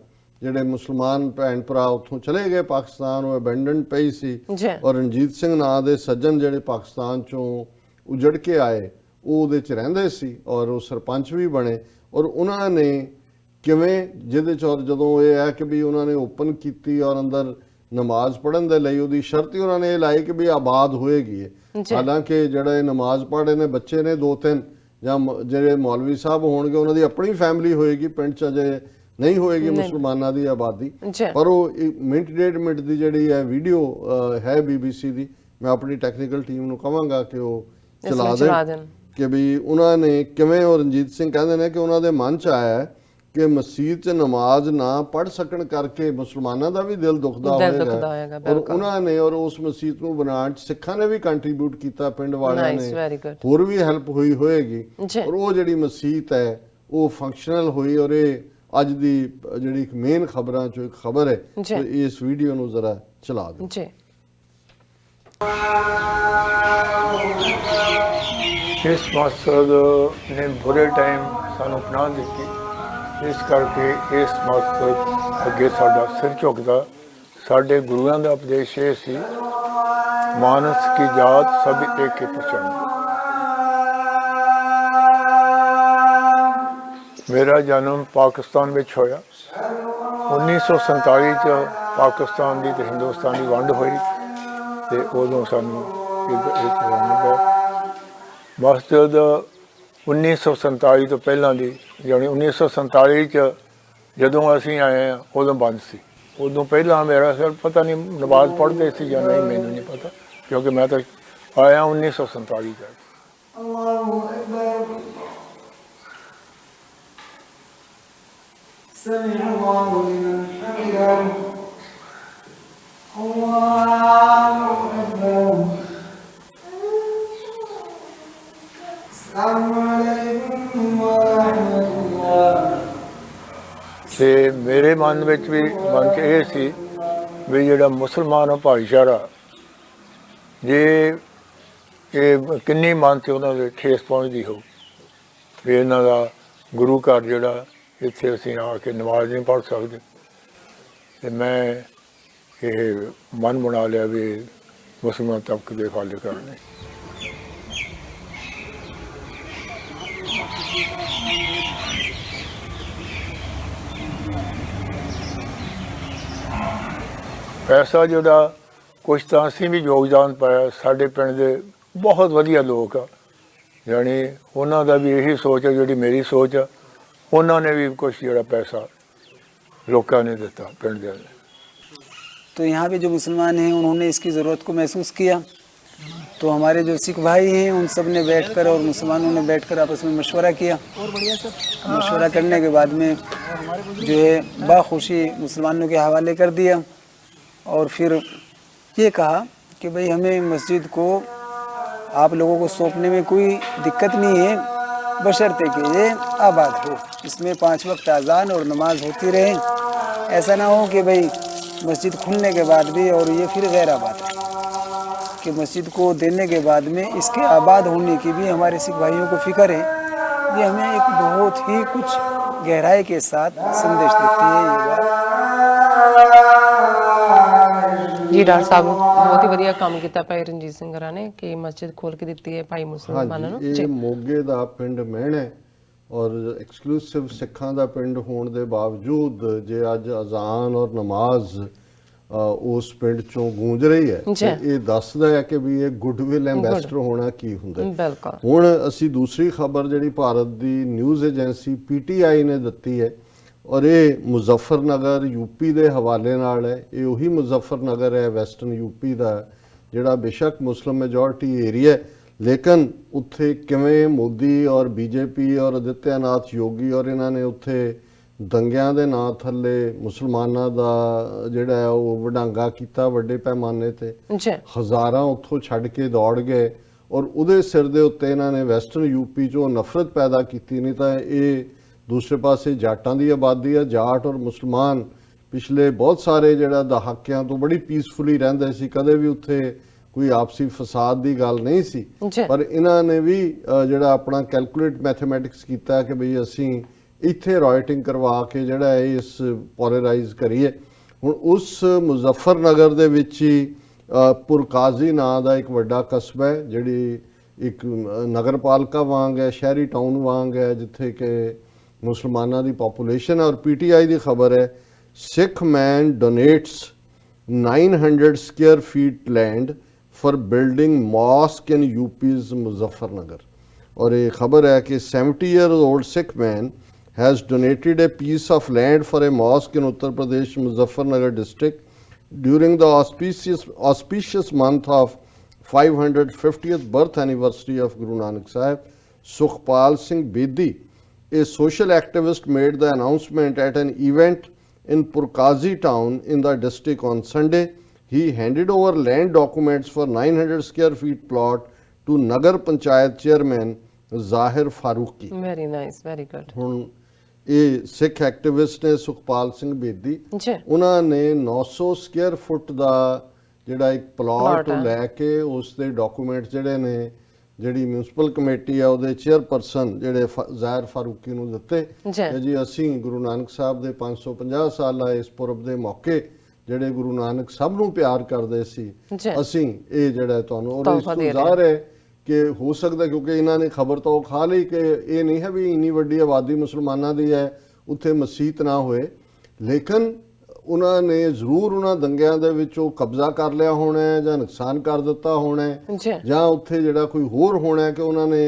ਜਿਹੜੇ ਮੁਸਲਮਾਨ ਭੈਣ ਭਰਾ ਉੱਥੋਂ ਚਲੇ ਗਏ ਪਾਕਿਸਤਾਨ, ਉਹ ਅਬੈਂਡਨ ਪਈ ਸੀ ਔਰ ਰਣਜੀਤ ਸਿੰਘ ਨਾਂ ਦੇ ਸੱਜਣ ਜਿਹੜੇ ਪਾਕਿਸਤਾਨ ਚੋਂ ਉਜੜ ਕੇ ਆਏ ਉਹ ਉਹਦੇ 'ਚ ਰਹਿੰਦੇ ਸੀ ਔਰ ਉਹ ਸਰਪੰਚ ਵੀ ਬਣੇ। ਔਰ ਉਹਨਾਂ ਨੇ ਕਿਵੇਂ ਜਿਹਦੇ 'ਚ ਔਰ ਜਦੋਂ ਇਹ ਹੈ ਕਿ ਵੀ ਉਹਨਾਂ ਨੇ ਓਪਨ ਕੀਤੀ ਔਰ ਅੰਦਰ ਨਮਾਜ਼ ਪੜ੍ਹਨ ਦੇ ਲਈ ਉਹਦੀ ਸ਼ਰਤ ਹੀ ਉਹਨਾਂ ਨੇ ਇਹ ਲਾਈ ਕਿ ਵੀ ਆਬਾਦ ਹੋਏਗੀ। ਹਾਲਾਂਕਿ ਜਿਹੜਾ ਇਹ ਨਮਾਜ਼ ਪੜ੍ਹਦੇ ਨੇ ਬੱਚੇ ਨੇ 2-3 ਜਾਂ ਜਿਹੜੇ ਮੌਲਵੀ ਸਾਹਿਬ ਹੋਣਗੇ ਉਹਨਾਂ ਦੀ ਆਪਣੀ ਫੈਮਿਲੀ ਹੋਏਗੀ, ਪਿੰਡ 'ਚ ਅਜੇ ਨਹੀਂ ਹੋਏਗੀ ਮੁਸਲਮਾਨਾਂ ਦੀ ਆਬਾਦੀ। ਪਰ ਉਹ ਮਿੰਟ 1.5 ਮਿੰਟ ਦੀ ਜਿਹੜੀ ਹੈ ਵੀਡੀਓ ਹੈ BBC ਦੀ, ਮੈਂ ਆਪਣੀ ਟੈਕਨੀਕਲ ਟੀਮ ਨੂੰ ਕਹਾਂਗਾ ਕਿ ਉਹ ਚਲਾ ਦੇਣ ਕਿ ਵੀ ਉਹਨਾਂ ਨੇ ਕਿਵੇਂ। ਉਹ ਰਣਜੀਤ ਸਿੰਘ ਕਹਿੰਦੇ ਨੇ ਕਿ ਉਹਨਾਂ ਦੇ ਮਨ 'ਚ ਆਇਆ ਕਿ ਮਸਜਿਦ 'ਚ ਨਮਾਜ਼ ਨਾ ਪੜ੍ਹ ਸਕਣ ਕਰਕੇ ਮੁਸਲਮਾਨਾਂ ਦਾ ਵੀ ਦਿਲ ਦੁਖਦਾ ਹੋਏਗਾ ਔਰ ਉਹਨਾਂ ਨੇ ਔਰ ਉਸ ਮਸਜਿਦ ਨੂੰ ਬਣਾਉਣ 'ਚ ਸਿੱਖਾਂ ਨੇ ਵੀ ਕੰਟਰੀਬਿਊਟ ਕੀਤਾ, ਪਿੰਡ ਵਾਲਿਆਂ ਨੇ ਹੋਰ ਵੀ ਹੈਲਪ ਹੋਈ ਹੋਏਗੀ ਔਰ ਉਹ ਜਿਹੜੀ ਮਸਜਿਦ ਹੈ ਉਹ ਫੰਕਸ਼ਨਲ ਹੋਈ। ਔਰ ਇਹ ਅੱਜ ਦੀ ਜਿਹੜੀ ਇੱਕ ਮੇਨ ਖਬਰਾਂ 'ਚੋਂ ਇੱਕ ਖਬਰ ਹੈ। ਇਸ ਵੀਡੀਓ ਨੂੰ ਜ਼ਰਾ ਚਲਾ ਦਿਓ। ਇਸ ਮਸਜਿਦ ਨੇ ਬੁਰੇ ਟਾਈਮ ਸਾਨੂੰ ਪਨਾਹ ਦਿੱਤੀ, ਇਸ ਕਰਕੇ ਇਸ ਮਸਜਿਦ ਅੱਗੇ ਸਾਡਾ ਸਿਰ ਝੁਕਦਾ। ਸਾਡੇ ਗੁਰੂਆਂ ਦਾ ਉਪਦੇਸ਼ ਇਹ ਸੀ, ਮਾਨਸ ਕੀ ਜਾਤ ਸਭ ਏਕ ਪਛਾਣ। ਮੇਰਾ ਜਨਮ ਪਾਕਿਸਤਾਨ ਵਿੱਚ ਹੋਇਆ। 1947 'ਚ ਪਾਕਿਸਤਾਨ ਦੀ ਤੇ ਹਿੰਦੁਸਤਾਨ ਦੀ ਵੰਡ ਹੋਈ ਤੇ ਉਦੋਂ ਸਾਨੂੰ ਮਸਜਿਦ 1947 ਤੋਂ ਪਹਿਲਾਂ ਦੀ, ਜਾਣੀ 1947 'ਚ ਜਦੋਂ ਅਸੀਂ ਆਏ ਹਾਂ ਉਦੋਂ ਬੰਦ ਸੀ। ਉਦੋਂ ਪਹਿਲਾਂ ਮੇਰਾ ਸਿਰ ਪਤਾ ਨਹੀਂ ਨਮਾਜ਼ ਪੜ੍ਹਦੇ ਸੀ ਜਾਂ ਨਹੀਂ, ਮੈਨੂੰ ਨਹੀਂ ਪਤਾ, ਕਿਉਂਕਿ ਮੈਂ ਤਾਂ ਆਇਆ 1947 'ਚ। ਤੇ ਮੇਰੇ ਮਨ ਵਿੱਚ ਵੀ ਇਹ ਸੀ ਵੀ ਜਿਹੜਾ ਮੁਸਲਮਾਨ ਭਾਈਚਾਰਾ, ਜੇ ਇਹ ਕਿੰਨੀ ਮਨ 'ਚ ਉਹਨਾਂ ਦੇ ਠੇਸ ਪਹੁੰਚਦੀ ਹੋ ਵੀ ਇਹਨਾਂ ਦਾ ਗੁਰੂ ਘਰ ਜਿਹੜਾ ਇੱਥੇ ਅਸੀਂ ਆ ਕੇ ਨਮਾਜ਼ ਨਹੀਂ ਪੜ੍ਹ ਸਕਦੇ, ਤੇ ਮੈਂ ਇਹ ਮਨ ਬਣਾ ਲਿਆ ਵੀ ਮੁਸਲਮਾਨ ਤਬਕੇ ਦੇ ਹੱਲ ਕਰਨੇ। ਪੈਸਾ ਜਿਹੜਾ ਕੁਛ ਤਾਂ ਅਸੀਂ ਵੀ ਯੋਗਦਾਨ ਪਾਇਆ। ਸਾਡੇ ਪਿੰਡ ਦੇ ਬਹੁਤ ਵਧੀਆ ਲੋਕ ਆ, ਯਾਨੀ ਉਹਨਾਂ ਦਾ ਵੀ ਇਹੀ ਸੋਚ ਹੈ ਜਿਹੜੀ ਮੇਰੀ ਸੋਚ ਆ। ਉਹਨਾਂ ਨੇ ਵੀ ਕੁਛ ਜਿਹੜਾ ਪੈਸਾ लोगों ने देता पिंड दे। तो यहाँ पे जो मुसलमान हैं उन्होंने इसकी ज़रूरत को महसूस किया, तो हमारे जो सिख भाई हैं उन सब ने बैठकर और मुसलमानों ने बैठकर आपस में मशवरा किया। मशवरा करने के बाद में जो है बाखुशी मुसलमानों के हवाले कर दिया और फिर ये कहा कि भाई हमें मस्जिद को आप लोगों को सौंपने में कोई दिक्कत नहीं है, बशर्ते कि ये आबाद हो, इसमें 5 वक्त अजान और नमाज होती रहे। ऐसा ना हो कि भाई मस्जिद खुलने के बाद भी और ये फिर गैर आबाद है, कि मस्जिद को देने के बाद में इसके आबाद होने की भी हमारे सिख भाइयों को फिक्र है। ये हमें एक बहुत ही कुछ गहराई के साथ संदेश देती है ये बात। ਜੀ ਡਾਕਟਰ ਸਾਹਿਬ ਬਹੁਤ ਹੀ ਵਧੀਆ ਕੰਮ ਕੀਤਾ ਭਾਈ ਰਣਜੀਤ ਸਿੰਘ ਹਰਾਂ ਨੇ ਕਿ ਮਸਜਿਦ ਖੋਲ ਕੇ ਦਿੱਤੀ ਹੈ ਭਾਈ ਮੁਸਲਮਾਨਾਂ ਨੂੰ ਹਾਂਜੀ, ਇਹ ਮੋਗੇ ਦਾ ਪਿੰਡ ਮਹਿਣ ਹੈ ਔਰ ਐਕਸਕਲੂਸਿਵ ਸਿੱਖਾਂ ਦਾ ਪਿੰਡ ਹੋਣ ਦੇ ਬਾਵਜੂਦ ਜੇ ਅੱਜ ਅਜ਼ਾਨ ਔਰ ਨਮਾਜ਼ ਉਸ ਪਿੰਡ ਚੋਂ ਗੂੰਜ ਰਹੀ ਹੈ ਜੀ। ਤੇ ਇਹ ਦੱਸਦਾ ਹੈ ਕਿ ਵੀ ਇਹ ਗੁੱਡਵਿਲ ਐਂਬੈਸਡਰ ਹੋਣਾ ਕੀ ਹੁੰਦਾ ਹੈ। ਬਿਲਕੁਲ। ਹੁਣ ਅਸੀਂ ਦੂਸਰੀ ਖਬਰ ਜਿਹੜੀ ਭਾਰਤ ਦੀ ਨਿਊਜ਼ ਏਜੰਸੀ PTI ਨੇ ਦਿੱਤੀ ਹੈ ਔਰ ਇਹ ਮੁਜ਼ੱਫਰਨਗਰ ਯੂਪੀ ਦੇ ਹਵਾਲੇ ਨਾਲ ਹੈ। ਇਹ ਉਹੀ ਮੁਜ਼ੱਫਰਨਗਰ ਹੈ ਵੈਸਟਰਨ ਯੂਪੀ ਦਾ, ਜਿਹੜਾ ਬੇਸ਼ੱਕ ਮੁਸਲਿਮ ਮੈਜੋਰਟੀ ਏਰੀਆ ਹੈ, ਲੇਕਿਨ ਉੱਥੇ ਕਿਵੇਂ ਮੋਦੀ ਔਰ BJP ਔਰ ਆਦਿੱਤਿਆਨਾਥ ਯੋਗੀ ਔਰ ਇਹਨਾਂ ਨੇ ਉੱਥੇ ਦੰਗਿਆਂ ਦੇ ਨਾਂ ਥੱਲੇ ਮੁਸਲਮਾਨਾਂ ਦਾ ਜਿਹੜਾ ਹੈ ਉਹ ਵਡਾਂਗਾ ਕੀਤਾ ਵੱਡੇ ਪੈਮਾਨੇ ਤੇ। ਜੀ ਹਜ਼ਾਰਾਂ ਉੱਥੋਂ ਛੱਡ ਕੇ ਦੌੜ ਗਏ ਔਰ ਉਹਦੇ ਸਿਰ ਦੇ ਉੱਤੇ ਇਹਨਾਂ ਨੇ ਵੈਸਟਰਨ ਯੂਪੀ 'ਚੋਂ ਨਫ਼ਰਤ ਪੈਦਾ ਕੀਤੀ। ਨਹੀਂ ਤਾਂ ਇਹ ਦੂਸਰੇ ਪਾਸੇ ਜਾਟਾਂ ਦੀ ਆਬਾਦੀ ਹੈ, ਜਾਟ ਔਰ ਮੁਸਲਮਾਨ ਪਿਛਲੇ ਬਹੁਤ ਸਾਰੇ ਜਿਹੜਾ ਦਹਾਕਿਆਂ ਤੋਂ ਬੜੀ ਪੀਸਫੁਲੀ ਰਹਿੰਦੇ ਸੀ, ਕਦੇ ਵੀ ਉੱਥੇ ਕੋਈ ਆਪਸੀ ਫਸਾਦ ਦੀ ਗੱਲ ਨਹੀਂ ਸੀ। ਜੀ। ਪਰ ਇਹਨਾਂ ਨੇ ਵੀ ਜਿਹੜਾ ਆਪਣਾ ਕੈਲਕੂਲੇਟ ਮੈਥਮੈਟਿਕਸ ਕੀਤਾ ਕਿ ਬਈ ਅਸੀਂ ਇੱਥੇ ਰਾਇਟਿੰਗ ਕਰਵਾ ਕੇ ਜਿਹੜਾ ਹੈ ਇਸ ਪੋਲਰਾਈਜ਼ ਕਰੀਏ। ਹੁਣ ਉਸ ਮੁਜ਼ੱਫਰਨਗਰ ਦੇ ਵਿੱਚ ਹੀ ਪੁਰਕਾਜ਼ੀ ਨਾਂ ਦਾ ਇੱਕ ਵੱਡਾ ਕਸਬਾ ਹੈ, ਜਿਹੜੀ ਇੱਕ ਨਗਰਪਾਲਿਕਾ ਵਾਂਗ ਹੈ, ਸ਼ਹਿਰੀ ਟਾਊਨ ਵਾਂਗ ਹੈ, ਜਿੱਥੇ ਕਿ ਮੁਸਲਮਾਨਾਂ ਦੀ ਪੋਪੂਲੇਸ਼ਨ ਹੈ। ਔਰ PTI ਦੀ ਖਬਰ ਹੈ Sikh man donates 900 square feet land for building mosque in UP's Muzaffarnagar. और ये खबर है कि 70-year-old Sikh man has donated a piece of land for a mosque in Uttar Pradesh Muzaffarnagar district during the auspicious month of 550th birth anniversary of Guru Nanak Sahib. Sukhpal Singh Bedi, a social activist, made the announcement at an event in Purkazi town in the district on Sunday. He handed over land documents for 900 square feet plot to Nagar Panchayat chairman Zahir Faruqi. Very nice, very good. ਹੁਣ ਇਹ ਸਿੱਖ activist ਨੇ ਸੁਖਪਾਲ ਸਿੰਘ ਬੇਦੀ, ਜੀ ਉਹਨਾਂ ਨੇ 900 square foot ਦਾ ਜਿਹੜਾ ਇੱਕ plot ਲੈ ਕੇ ਉਸ ਦੇ ਡਾਕੂਮੈਂਟ ਜਿਹੜੇ ਨੇ ਜਿਹੜੀ ਮਿਊਨਿਸਪਲ ਕਮੇਟੀ ਆ ਉਹਦੇ ਚੇਅਰਪਰਸਨ ਜਿਹੜੇ ਜ਼ਾਹਿਰ ਫਾਰੂਕੀ ਨੂੰ ਦਿੱਤੇ ਕਿ ਜੀ ਅਸੀਂ ਗੁਰੂ ਨਾਨਕ ਸਾਹਿਬ ਦੇ 550 ਸਾਲਾ ਇਸ ਪੁਰਬ ਦੇ ਮੌਕੇ ਜਿਹੜੇ ਗੁਰੂ ਨਾਨਕ ਸਭ ਨੂੰ ਪਿਆਰ ਕਰਦੇ ਸੀ, ਅਸੀਂ ਇਹ ਜਿਹੜਾ ਤੁਹਾਨੂੰ ਔਰ ਇਸ ਤੋਂ ਜ਼ਾਹਰ ਹੈ ਕਿ ਹੋ ਸਕਦਾ ਕਿਉਂਕਿ ਇਹਨਾਂ ਨੇ ਖਬਰ ਤਾਂ ਉਹ ਖਾ ਲਈ ਕਿ ਇਹ ਨਹੀਂ ਹੈ ਵੀ ਇੰਨੀ ਵੱਡੀ ਆਬਾਦੀ ਮੁਸਲਮਾਨਾਂ ਦੀ ਹੈ ਉੱਥੇ ਮਸਜਿਦ ਨਾ ਹੋਏ, ਲੇਕਿਨ ਉਹਨਾਂ ਨੇ ਜ਼ਰੂਰ ਉਹਨਾਂ ਦੰਗਿਆਂ ਦੇ ਵਿੱਚ ਉਹ ਕਬਜ਼ਾ ਕਰ ਲਿਆ ਹੋਣਾ ਹੈ ਜਾਂ ਨੁਕਸਾਨ ਕਰ ਦਿੱਤਾ ਹੋਣਾ ਹੈ ਜਾਂ ਉੱਥੇ ਜਿਹੜਾ ਕੋਈ ਹੋਰ ਹੋਣਾ ਹੈ ਕਿ ਉਹਨਾਂ ਨੇ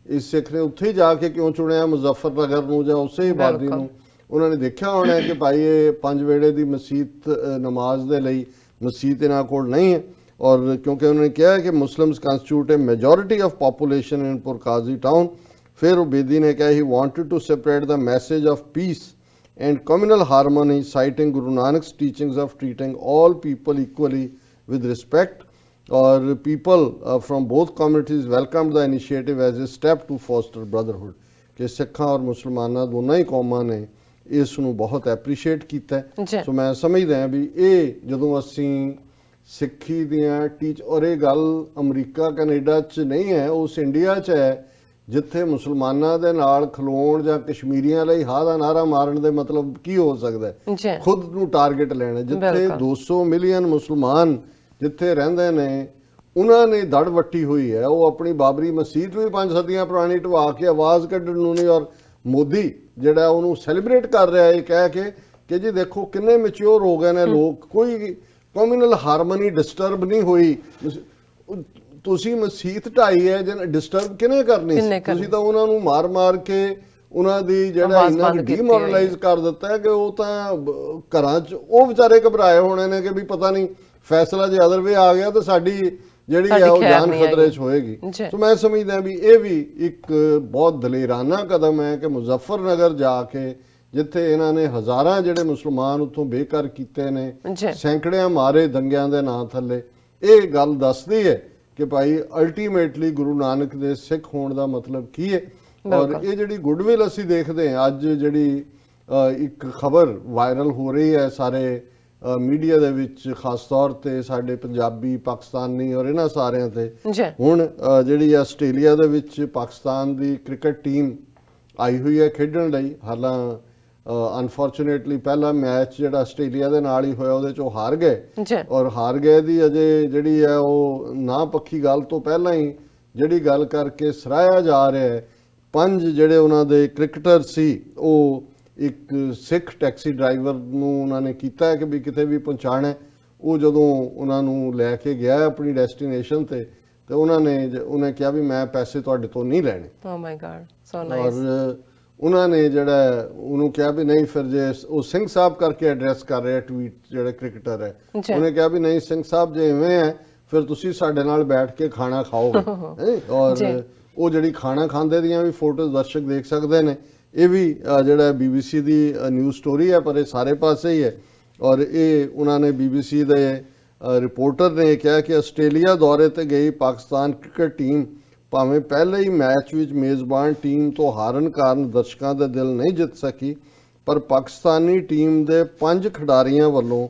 ਇਸ ਸਿੱਖ ਨੇ ਉੱਥੇ ਜਾ ਕੇ ਕਿਉਂ ਚੁਣਿਆ ਮੁਜ਼ੱਫਰਨਗਰ ਨੂੰ ਜਾਂ ਉਸੇ ਆਬਾਦੀ ਨੂੰ। ਉਹਨਾਂ ਨੇ ਦੇਖਿਆ ਹੋਣਾ ਹੈ ਕਿ ਭਾਈ ਇਹ 5 ਵੇੜੇ ਦੀ ਮਸਜਿਦ ਨਮਾਜ਼ ਦੇ ਲਈ ਮਸਜਿਦ ਇਹਨਾਂ ਕੋਲ ਨਹੀਂ ਹੈ ਔਰ ਕਿਉਂਕਿ ਉਹਨਾਂ ਨੇ ਕਿਹਾ ਕਿ Muslims constitute a majority of population in Purkazi town. ਫਿਰ ਉਹ ਬੇਦੀ ਨੇ ਕਿਹਾ he wanted to separate the message of peace and communal harmony, citing Guru Nanak's teachings of treating all people equally with respect. Or people from both communities welcomed the initiative as a step to foster brotherhood. कि सिखां और मुसलमाना दोनों ही कौमां ने इस नूं बहुत appreciate कीता है। सो मैं समझदा हां भी ये जदों असीं सिक्खी दियां टीच और ये गल अमरीका कनेडा च नहीं है, उस इंडिया च है ਜਿੱਥੇ ਮੁਸਲਮਾਨਾਂ ਦੇ ਨਾਲ ਖਲੋਣ ਜਾਂ ਕਸ਼ਮੀਰੀਆਂ ਲਈ ਹਾਂ ਦਾ ਨਾਰਾ ਮਾਰਨ ਦੇ ਮਤਲਬ ਕੀ ਹੋ ਸਕਦਾ ਹੈ? ਖੁਦ ਨੂੰ ਟਾਰਗੇਟ ਲੈਣਾ। ਜਿੱਥੇ 200 ਮਿਲੀਅਨ ਮੁਸਲਮਾਨ ਜਿੱਥੇ ਰਹਿੰਦੇ ਨੇ ਉਹਨਾਂ ਨੇ ਦੜ ਵੱਟੀ ਹੋਈ ਹੈ, ਉਹ ਆਪਣੀ ਬਾਬਰੀ ਮਸਜਿਦ ਵੀ 5 ਸਦੀਆਂ ਪੁਰਾਣੀ ਢਵਾ ਕੇ ਆਵਾਜ਼ ਕੱਢਣ ਨੂੰ ਨਹੀਂ। ਔਰ ਮੋਦੀ ਜਿਹੜਾ ਉਹਨੂੰ ਸੈਲੀਬ੍ਰੇਟ ਕਰ ਰਿਹਾ ਹੈ ਕਹਿ ਕੇ ਕਿ ਜੀ ਦੇਖੋ ਕਿੰਨੇ ਮੈਚੁਰ ਹੋ ਗਏ ਨੇ ਲੋਕ, ਕੋਈ ਕਮਿਊਨਲ ਹਾਰਮਨੀ ਡਿਸਟਰਬ ਨਹੀਂ ਹੋਈ। ਤੁਸੀਂ ਮਸਜਿਦ ਢਾਈ ਹੈ ਜਾਂ ਡਿਸਟਰਬ ਕਿਹਨੇ ਕਰਨੀ ਸੀ? ਤੁਸੀਂ ਤਾਂ ਉਹਨਾਂ ਨੂੰ ਮਾਰ ਕੇ ਉਹਨਾਂ ਦੀ ਜਿਹੜਾ ਇੰਨਾ ਡੀਮੋਰਲਾਈਜ਼ ਕਰ ਦਿੱਤਾ ਹੈ ਕਿ ਉਹ ਤਾਂ ਘਰਾਂ 'ਚ ਉਹ ਵਿਚਾਰੇ ਘਬਰਾਏ ਹੋਣੇ ਨੇ ਕਿ ਵੀ ਪਤਾ ਨਹੀਂ ਫੈਸਲਾ ਜੇ ਅਦਰ ਵੇ ਆ ਗਿਆ ਤਾਂ ਸਾਡੀ ਜਿਹੜੀ ਹੈ ਉਹ ਜਾਨ ਖਤਰੇ 'ਚ ਹੋਏਗੀ। ਸੋ ਮੈਂ ਸਮਝਦਾ ਵੀ ਇਹ ਵੀ ਇੱਕ ਬਹੁਤ ਦਲੇਰਾਨਾ ਕਦਮ ਹੈ ਕਿ ਮੁਜ਼ੱਫਰਨਗਰ ਜਾ ਕੇ ਜਿੱਥੇ ਇਹਨਾਂ ਨੇ ਹਜ਼ਾਰਾਂ ਜਿਹੜੇ ਮੁਸਲਮਾਨ ਉੱਥੋਂ ਬੇਘਰ ਕੀਤੇ ਨੇ, ਸੈਂਕੜਿਆਂ ਮਾਰੇ ਦੰਗਿਆਂ ਦੇ ਨਾਂ ਥੱਲੇ, ਇਹ ਗੱਲ ਦੱਸਦੀ ਹੈ ਕਿ ਭਾਈ ਅਲਟੀਮੇਟਲੀ ਗੁਰੂ ਨਾਨਕ ਦੇ ਸਿੱਖ ਹੋਣ ਦਾ ਮਤਲਬ ਕੀ ਹੈ। ਔਰ ਇਹ ਜਿਹੜੀ ਗੁੱਡਵਿਲ ਅਸੀਂ ਦੇਖਦੇ ਹਾਂ ਅੱਜ ਜਿਹੜੀ ਇੱਕ ਖਬਰ ਵਾਇਰਲ ਹੋ ਰਹੀ ਹੈ ਸਾਰੇ ਮੀਡੀਆ ਦੇ ਵਿੱਚ, ਖਾਸ ਤੌਰ ਤੇ ਸਾਡੇ ਪੰਜਾਬੀ ਪਾਕਿਸਤਾਨੀ ਔਰ ਇਹਨਾਂ ਸਾਰਿਆਂ ਤੇ, ਹੁਣ ਜਿਹੜੀ ਆਸਟ੍ਰੇਲੀਆ ਦੇ ਵਿੱਚ ਪਾਕਿਸਤਾਨ ਦੀ ਕ੍ਰਿਕਟ ਟੀਮ ਆਈ ਹੋਈ ਹੈ ਖੇਡਣ ਲਈ। ਹਾਲਾਂ ਅਨਫੋਰਚੂਨੇਟਲੀ ਪਹਿਲਾ ਮੈਚ ਜਿਹੜਾ ਆਸਟ੍ਰੇਲੀਆ ਦੇ ਨਾਲ ਹੀ ਹੋਇਆ ਉਹਦੇ ਚੋਂ ਹਾਰ ਗਏ ਜੀ ਔਰ ਹਾਰ ਗਏ ਦੀ ਅਜੇ ਜਿਹੜੀ ਹੈ ਉਹ ਨਾ ਪੱਕੀ ਗੱਲ ਤੋਂ ਪਹਿਲਾਂ ਹੀ ਜਿਹੜੀ ਗੱਲ ਕਰਕੇ ਸਰਾਹਿਆ ਜਾ ਰਿਹਾ ਹੈ, 5 ਜਿਹੜੇ ਉਹਨਾਂ ਦੇ ਕ੍ਰਿਕਟਰ ਸੀ ਉਹ ਇੱਕ ਸਿੱਖ ਟੈਕਸੀ ਡਰਾਈਵਰ ਨੂੰ ਉਹਨਾਂ ਨੇ ਕੀਤਾ ਹੈ ਕਿ ਵੀ ਕਿਤੇ ਵੀ ਪਹੁੰਚਾਉਣਾ ਹੈ। ਉਹ ਜਦੋਂ ਉਹਨਾਂ ਨੂੰ ਲੈ ਕੇ ਗਿਆ ਆਪਣੀ ਡੈਸਟੀਨੇਸ਼ਨ ਤੇ ਉਹਨੇ ਕਿਹਾ ਵੀ ਮੈਂ ਪੈਸੇ ਤੁਹਾਡੇ ਤੋਂ ਨਹੀਂ ਲੈਣੇ। ਓ ਮਾਈ ਗॉड, ਸੋ ਨਾਈਸ। ਔਰ ਉਹਨਾਂ ਨੇ ਜਿਹੜਾ ਉਹਨੂੰ ਕਿਹਾ ਵੀ ਨਹੀਂ, ਫਿਰ ਜੇ ਉਹ ਸਿੰਘ ਸਾਹਿਬ ਕਰਕੇ ਐਡਰੈਸ ਕਰ ਰਿਹਾ ਟਵੀਟ ਜਿਹੜਾ ਕ੍ਰਿਕਟਰ ਹੈ, ਉਹਨੇ ਕਿਹਾ ਵੀ ਨਹੀਂ ਸਿੰਘ ਸਾਹਿਬ ਜੇ ਇਵੇਂ ਹੈ ਫਿਰ ਤੁਸੀਂ ਸਾਡੇ ਨਾਲ ਬੈਠ ਕੇ ਖਾਣਾ ਖਾਓਗੇ। ਔਰ ਉਹ ਜਿਹੜੀ ਖਾਣਾ ਖਾਂਦੇ ਦੀਆਂ ਵੀ ਫੋਟੋਜ਼ ਦਰਸ਼ਕ ਦੇਖ ਸਕਦੇ ਨੇ। ਇਹ ਵੀ ਜਿਹੜਾ BBC ਦੀ ਨਿਊਜ਼ ਸਟੋਰੀ ਹੈ, ਪਰ ਇਹ ਸਾਰੇ ਪਾਸੇ ਹੀ ਹੈ। ਔਰ ਇਹ ਉਹਨਾਂ ਨੇ BBC ਦੇ ਰਿਪੋਰਟਰ ਨੇ ਕਿਹਾ ਕਿ ਆਸਟ੍ਰੇਲੀਆ ਦੌਰੇ ਤੇ ਗਈ ਪਾਕਿਸਤਾਨ ਕ੍ਰਿਕਟ ਟੀਮ ਭਾਵੇਂ ਪਹਿਲੇ ਹੀ ਮੈਚ ਵਿੱਚ ਮੇਜ਼ਬਾਨ ਟੀਮ ਤੋਂ ਹਾਰਨ ਕਾਰਨ ਦਰਸ਼ਕਾਂ ਦੇ ਦਿਲ ਨਹੀਂ ਜਿੱਤ ਸਕੀ, ਪਰ ਪਾਕਿਸਤਾਨੀ ਟੀਮ ਦੇ 5 ਖਿਡਾਰੀਆਂ ਵੱਲੋਂ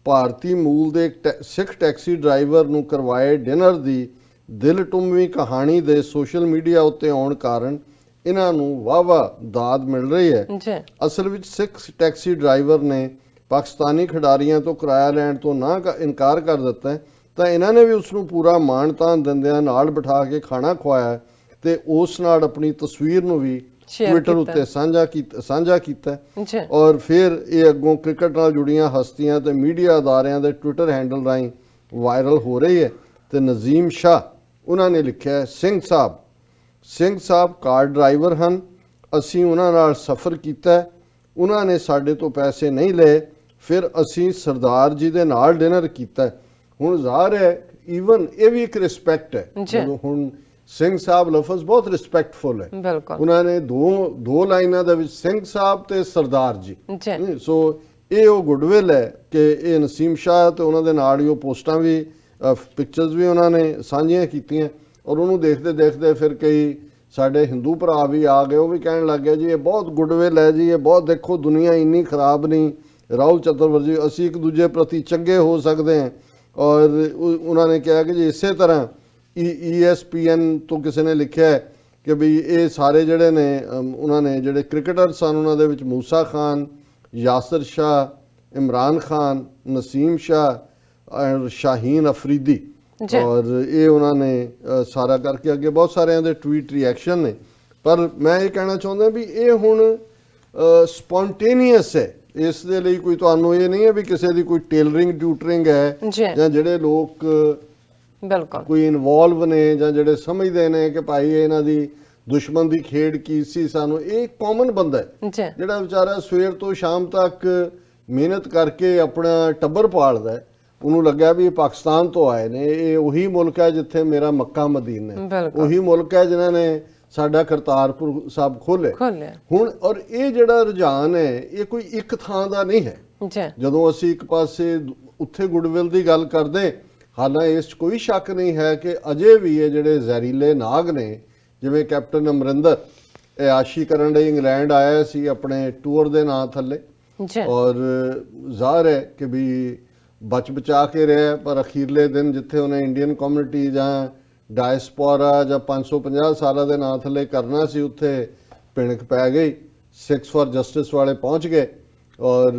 ਭਾਰਤੀ ਮੂਲ ਦੇ ਸਿੱਖ ਟੈਕਸੀ ਡਰਾਈਵਰ ਨੂੰ ਕਰਵਾਏ ਡਿਨਰ ਦੀ ਦਿਲ ਟੁੰਬਵੀਂ ਕਹਾਣੀ ਦੇ ਸੋਸ਼ਲ ਮੀਡੀਆ ਉੱਤੇ ਆਉਣ ਕਾਰਨ ਇਹਨਾਂ ਨੂੰ ਵਾਹਵਾ ਦਾਦ ਮਿਲ ਰਹੀ ਹੈ। ਅਸਲ ਵਿੱਚ ਸਿੱਖ ਟੈਕਸੀ ਡਰਾਈਵਰ ਨੇ ਪਾਕਿਸਤਾਨੀ ਖਿਡਾਰੀਆਂ ਤੋਂ ਕਿਰਾਇਆ ਲੈਣ ਤੋਂ ਇਨਕਾਰ ਕਰ ਦਿੱਤਾ ਹੈ, ਤਾਂ ਇਹਨਾਂ ਨੇ ਵੀ ਉਸ ਨੂੰ ਪੂਰਾ ਮਾਣ ਤਾਣ ਦਿੰਦਿਆਂ ਨਾਲ ਬਿਠਾ ਕੇ ਖਾਣਾ ਖਵਾਇਆ ਤੇ ਉਸ ਨਾਲ ਆਪਣੀ ਤਸਵੀਰ ਨੂੰ ਵੀ ਟਵਿੱਟਰ ਉੱਤੇ ਸਾਂਝਾ ਕੀਤਾ। ਔਰ ਫਿਰ ਇਹ ਅੱਗੋਂ ਕ੍ਰਿਕਟ ਨਾਲ ਜੁੜੀਆਂ ਹਸਤੀਆਂ ਤੇ ਮੀਡੀਆ ਅਦਾਰਿਆਂ ਦੇ ਟਵਿੱਟਰ ਹੈਂਡਲ ਰਾਹੀਂ ਵਾਇਰਲ ਹੋ ਰਹੀ ਹੈ। ਤੇ ਨਜ਼ੀਮ ਸ਼ਾਹ ਉਹਨਾਂ ਨੇ ਲਿਖਿਆ ਹੈ, ਸਿੰਘ ਸਾਹਿਬ ਕਾਰ ਡਰਾਈਵਰ ਹਨ, ਅਸੀਂ ਉਹਨਾਂ ਨਾਲ ਸਫ਼ਰ ਕੀਤਾ, ਉਹਨਾਂ ਨੇ ਸਾਡੇ ਤੋਂ ਪੈਸੇ ਨਹੀਂ ਲਏ, ਫਿਰ ਅਸੀਂ ਸਰਦਾਰ ਜੀ ਦੇ ਨਾਲ ਡਿਨਰ ਕੀਤਾ। ਹੁਣ ਜ਼ਾਹਰ ਹੈ ਈਵਨ ਇਹ ਵੀ ਇੱਕ ਰਿਸਪੈਕਟ ਹੈ। ਜਦੋਂ ਹੁਣ ਸਿੰਘ ਸਾਹਿਬ ਲਫ਼ਜ਼ ਬਹੁਤ ਰਿਸਪੈਕਟਫੁਲ ਹੈ, ਬਿਲਕੁਲ ਉਹਨਾਂ ਨੇ ਦੋ ਲਾਈਨਾਂ ਦੇ ਵਿੱਚ ਸਿੰਘ ਸਾਹਿਬ ਤੇ ਸਰਦਾਰ ਜੀ। ਸੋ ਇਹ ਉਹ ਗੁੱਡਵਿਲ ਹੈ ਕਿ ਇਹ ਨਸੀਮ ਸ਼ਾਹ ਤੇ ਉਹਨਾਂ ਦੇ ਨਾਲ ਹੀ ਉਹ ਪੋਸਟਾਂ ਵੀ ਪਿਕਚਰਸ ਵੀ ਉਹਨਾਂ ਨੇ ਸਾਂਝੀਆਂ ਕੀਤੀਆਂ। ਔਰ ਉਹਨੂੰ ਦੇਖਦੇ ਫਿਰ ਕਈ ਸਾਡੇ ਹਿੰਦੂ ਭਰਾ ਵੀ ਆ ਗਏ, ਉਹ ਵੀ ਕਹਿਣ ਲੱਗ ਗਏ ਜੀ ਇਹ ਬਹੁਤ ਗੁੱਡਵਿਲ ਹੈ ਜੀ, ਇਹ ਬਹੁਤ ਦੇਖੋ ਦੁਨੀਆ ਇੰਨੀ ਖਰਾਬ ਨਹੀਂ, ਰਾਹੁਲ ਚਤੁਰਵਰਜੀ ਅਸੀਂ ਇੱਕ ਦੂਜੇ ਪ੍ਰਤੀ ਚੰਗੇ ਹੋ ਸਕਦੇ ਹਾਂ। ਔਰ ਉਹਨਾਂ ਨੇ ਕਿਹਾ ਕਿ ਜੀ ਇਸੇ ਤਰ੍ਹਾਂ ESPN ਤੋਂ ਕਿਸੇ ਨੇ ਲਿਖਿਆ ਹੈ ਕਿ ਵੀ ਇਹ ਸਾਰੇ ਜਿਹੜੇ ਨੇ ਉਹਨਾਂ ਨੇ ਜਿਹੜੇ ਕ੍ਰਿਕਟਰ ਸਨ ਉਹਨਾਂ ਦੇ ਵਿੱਚ ਮੂਸਾ ਖਾਨ, ਯਾਸਰ ਸ਼ਾਹ, ਇਮਰਾਨ ਖਾਨ, ਨਸੀਮ ਸ਼ਾਹ, ਸ਼ਾਹੀਨ ਅਫਰੀਦੀ, ਔਰ ਇਹ ਉਹਨਾਂ ਨੇ ਸਾਰਾ ਕਰਕੇ ਅੱਗੇ ਬਹੁਤ ਸਾਰਿਆਂ ਦੇ ਟਵੀਟ ਰਿਐਕਸ਼ਨ ਨੇ। ਪਰ ਮੈਂ ਇਹ ਕਹਿਣਾ ਚਾਹੁੰਦਾ ਵੀ ਇਹ ਹੁਣ ਸਪੌਂਟੇਨੀਅਸ ਹੈ, ਇਸ ਦੇ ਲਈ ਕੋਈ ਤੁਹਾਨੂੰ ਇਹ ਨਹੀਂ ਹੈ ਵੀ ਕਿਸੇ ਦੀ ਕੋਈ ਟੇਲਰਿੰਗ ਟਿਊਟਰਿੰਗ ਹੈ ਜਾਂ ਜਿਹੜੇ ਲੋਕ ਬਿਲਕੁਲ ਕੋਈ ਇਨਵੋਲਵ ਨੇ ਜਾਂ ਜਿਹੜੇ ਸਮਝਦੇ ਨੇ ਕਿ ਭਾਈ ਇਹਨਾਂ ਦੀ ਦੁਸ਼ਮਣ ਦੀ ਖੇਡ ਕੀ ਸੀ ਸਾਨੂੰ। ਇਹ ਕਾਮਨ ਬੰਦਾ ਹੈ ਜਿਹੜਾ ਵਿਚਾਰਾ ਸਵੇਰ ਤੋਂ ਸ਼ਾਮ ਤੱਕ ਮਿਹਨਤ ਕਰਕੇ ਆਪਣਾ ਟੱਬਰ ਪਾਲਦਾ ਹੈ, ਉਹਨੂੰ ਲੱਗਿਆ ਵੀ ਇਹ ਪਾਕਿਸਤਾਨ ਤੋਂ ਆਏ ਨੇ, ਇਹ ਉਹੀ ਮੁਲਕ ਹੈ ਜਿੱਥੇ ਮੇਰਾ ਮੱਕਾ ਮਦੀਨਾ ਹੈ, ਉਹੀ ਮੁਲਕ ਹੈ ਜਿਨ੍ਹਾਂ ਨੇ ਸਾਡਾ ਕਰਤਾਰਪੁਰ ਸਾਹਿਬ ਖੋਲ੍ਹਿਆ। ਹੁਣ ਔਰ ਇਹ ਜਿਹੜਾ ਰੁਝਾਨ ਹੈ ਇਹ ਕੋਈ ਇੱਕ ਥਾਂ ਦਾ ਨਹੀਂ ਹੈ। ਜਦੋਂ ਅਸੀਂ ਇੱਕ ਪਾਸੇ ਉੱਥੇ ਗੁੱਡਵਿਲ ਦੀ ਗੱਲ ਕਰਦੇ, ਹਾਲਾਂਕਿ ਇਸ 'ਚ ਕੋਈ ਸ਼ੱਕ ਨਹੀਂ ਹੈ ਕਿ ਅਜੇ ਵੀ ਇਹ ਜਿਹੜੇ ਜ਼ਹਿਰੀਲੇ ਨਾਗ ਨੇ, ਜਿਵੇਂ ਕੈਪਟਨ ਅਮਰਿੰਦਰ ਆਸ਼ੀ ਕਰਨ ਲਈ ਇੰਗਲੈਂਡ ਆਇਆ ਸੀ ਆਪਣੇ ਟੂਰ ਦੇ ਨਾਂ ਥੱਲੇ, ਔਰ ਜ਼ਾਹਰ ਹੈ ਕਿ ਵੀ ਬਚਾ ਕੇ ਰਿਹਾ, ਪਰ ਅਖੀਰਲੇ ਦਿਨ ਜਿੱਥੇ ਉਹਨੇ ਇੰਡੀਅਨ ਕਮਿਊਨਿਟੀ ਜਾਂ ਡਾਇਸਪੋਰਾ ਜਾਂ 550 ਸਾਲਾਂ ਦੇ ਨਾਂ ਥੱਲੇ ਕਰਨਾ ਸੀ, ਉੱਥੇ ਭਿਣਕ ਪੈ ਗਈ। ਸਿੱਖਸ ਫॉर ਜਸਟਿਸ ਵਾਲੇ ਪਹੁੰਚ ਗਏ ਔਰ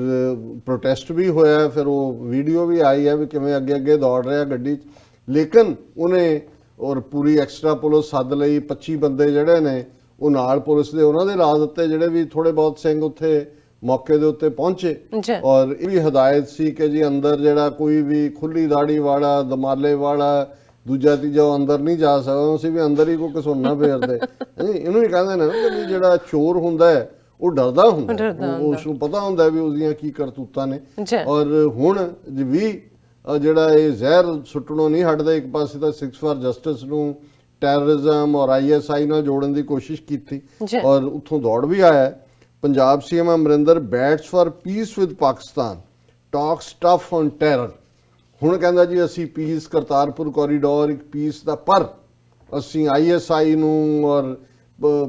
ਪ੍ਰੋਟੈਸਟ ਵੀ ਹੋਇਆ, ਫਿਰ ਉਹ ਵੀਡੀਓ ਵੀ ਆਈ ਹੈ ਵੀ ਕਿਵੇਂ ਅੱਗੇ ਦੌੜ ਰਿਹਾ ਗੱਡੀ 'ਚ। ਲੇਕਿਨ ਉਹਨੇ ਔਰ ਪੂਰੀ ਐਕਸਟਰਾ ਪੁਲਿਸ ਸੱਦ ਲਈ, 25 ਬੰਦੇ ਜਿਹੜੇ ਨੇ ਉਹ ਨਾਲ ਪੁਲਿਸ ਦੇ ਉਹਨਾਂ ਦੇ ਲਾ ਦਿੱਤੇ, ਜਿਹੜੇ ਵੀ ਥੋੜੇ ਬਹੁਤ ਸਿੰਘ ਉੱਥੇ ਮੌਕੇ ਦੇ ਉੱਤੇ ਪਹੁੰਚੇ। ਔਰ ਇਹ ਵੀ ਹਦਾਇਤ ਸੀ ਕਿ ਜੀ ਅੰਦਰ ਜਿਹੜਾ ਕੋਈ ਵੀ ਖੁੱਲੀ ਦਾੜੀ ਵਾਲਾ, ਦਮਾਲੇ ਵਾਲਾ, ਦੂਜਾ ਤੀਜਾ ਅੰਦਰ ਨਹੀਂ ਜਾ ਸਕਦਾ। ਅਸੀਂ ਵੀ ਅੰਦਰ ਹੀ ਕੋਈ ਕਸੂਨਾ ਫੇਰਦੇ। ਇਹਨੂੰ ਹੀ ਕਹਿੰਦੇ ਨੇ ਕਿ ਜਿਹੜਾ ਚੋਰ ਹੁੰਦਾ ਹੈ ਉਹ ਡਰਦਾ ਹੁੰਦਾ, ਉਸ ਨੂੰ ਪਤਾ ਹੁੰਦਾ ਵੀ ਉਹਦੀਆਂ ਕੀ ਕਰਤੂਤਾਂ ਨੇ। ਔਰ ਹੁਣ ਵੀ ਜਿਹੜਾ ਇਹ ਜ਼ਹਿਰ ਸੁੱਟਣੋਂ ਨਹੀਂ ਹਟਦਾ। ਇੱਕ ਪਾਸੇ ਤਾਂ ਸਿੱਖਸ ਫॉर ਜਸਟਿਸ ਨੂੰ ਟੈਰਰਿਜ਼ਮ ਔਰ ISI ਨਾਲ ਜੋੜਨ ਦੀ ਕੋਸ਼ਿਸ਼ ਕੀਤੀ ਔਰ ਉੱਥੋਂ ਦੌੜ ਵੀ ਆਇਆ। Punjab CM Amarinder bats for piece with Pakistan, talks tough on terror. ਹੁਣ ਕਹਿੰਦਾ ਜੀ ਅਸੀਂ ਪੀਸ, ਕਰਤਾਰਪੁਰ ਕੋਰੀਡੋਰ ਇੱਕ ਪੀਸ ਦਾ, ਪਰ ਅਸੀਂ ISI ਨੂੰ ਔਰ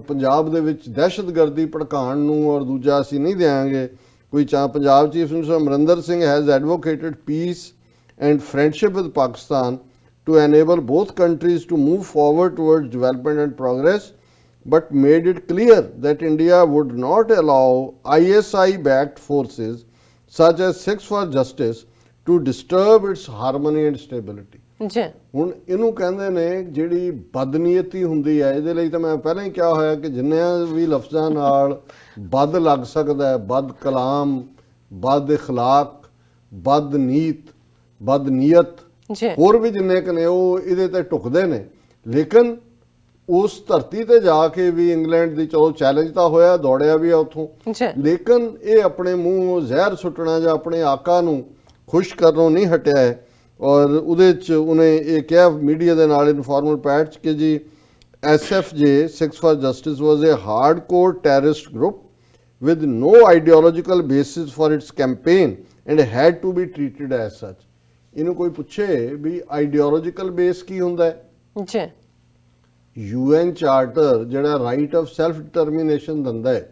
ਪੰਜਾਬ ਦੇ ਵਿੱਚ ਦਹਿਸ਼ਤਗਰਦੀ ਭੜਕਾਉਣ ਨੂੰ ਔਰ ਦੂਜਾ ਅਸੀਂ ਨਹੀਂ ਦੇਵਾਂਗੇ ਕੋਈ ਚਾਹ। Punjab chief minister Amarinder Singh has advocated peace and friendship with Pakistan to enable both countries to move forward towards development and progress. but made it clear that India would not allow ISI-backed forces such as Sikhs for Justice to disturb its harmony and stability. ਜੀ ਹੁਣ ਇਹਨੂੰ ਕਹਿੰਦੇ ਨੇ ਜਿਹੜੀ ਬਦਨੀਅਤੀ ਹੁੰਦੀ ਹੈ, ਇਹਦੇ ਲਈ ਤਾਂ ਮੈਂ ਪਹਿਲਾਂ ਹੀ ਕਿਹਾ ਹੋਇਆ ਕਿ ਜਿੰਨਿਆਂ ਵੀ ਲਫ਼ਜ਼ਾਂ ਨਾਲ ਬਦ ਲੱਗ ਸਕਦਾ ਹੈ, ਬਦ ਕਲਾਮ, ਬਦ ਇਖਲਾਕ, ਬਦ ਨੀਤ, ਬਦ ਨੀਅਤ, ਜੀ ਹੋਰ ਵੀ ਜਿੰਨੇ ਕੁ ਨੇ ਉਹ ਇਹਦੇ ਤੇ ਟੁਕਦੇ ਨੇ। ਲੇਕਿਨ ਉਸ ਧਰਤੀ ਤੇ ਜਾ ਕੇ ਵੀ ਇੰਗਲੈਂਡ ਦੀ ਚਲੋ ਚੈਲੰਜ ਤਾਂ ਹੋਇਆ, ਦੌੜਿਆ ਵੀ ਆ ਉੱਥੋਂ, ਜੀ ਲੇਕਿਨ ਇਹ ਆਪਣੇ ਮੂੰਹੋਂ ਜ਼ਹਿਰ ਸੁੱਟਣਾ ਜਾਂ ਆਪਣੇ ਆਕਾ ਨੂੰ ਖੁਸ਼ ਕਰਨੋਂ ਨਹੀਂ ਹਟਿਆ ਹੈ। ਔਰ ਉਹਦੇ 'ਚ ਉਹਨੇ ਇਹ ਕਿਹਾ ਮੀਡੀਆ ਦੇ ਨਾਲ ਇਨਫੋਰਮਲ ਪੈਟ 'ਚ ਕਿ ਜੀ SFJ Sikhs for Justice was a hardcore terrorist group with no ideological basis for its campaign and had to be treated as such. ਇਹਨੂੰ ਕੋਈ ਪੁੱਛੇ ਵੀ ਆਈਡੀਓਲੋਜੀਕਲ ਬੇਸ ਕੀ ਹੁੰਦਾ ਹੈ? ਜੀ UN ਚਾਰਟਰ ਜਿਹੜਾ ਰਾਈਟ ਆਫ ਸੈਲਫ ਡਿਟਰਮੀਨੇਸ਼ਨ ਦਿੰਦਾ ਹੈ,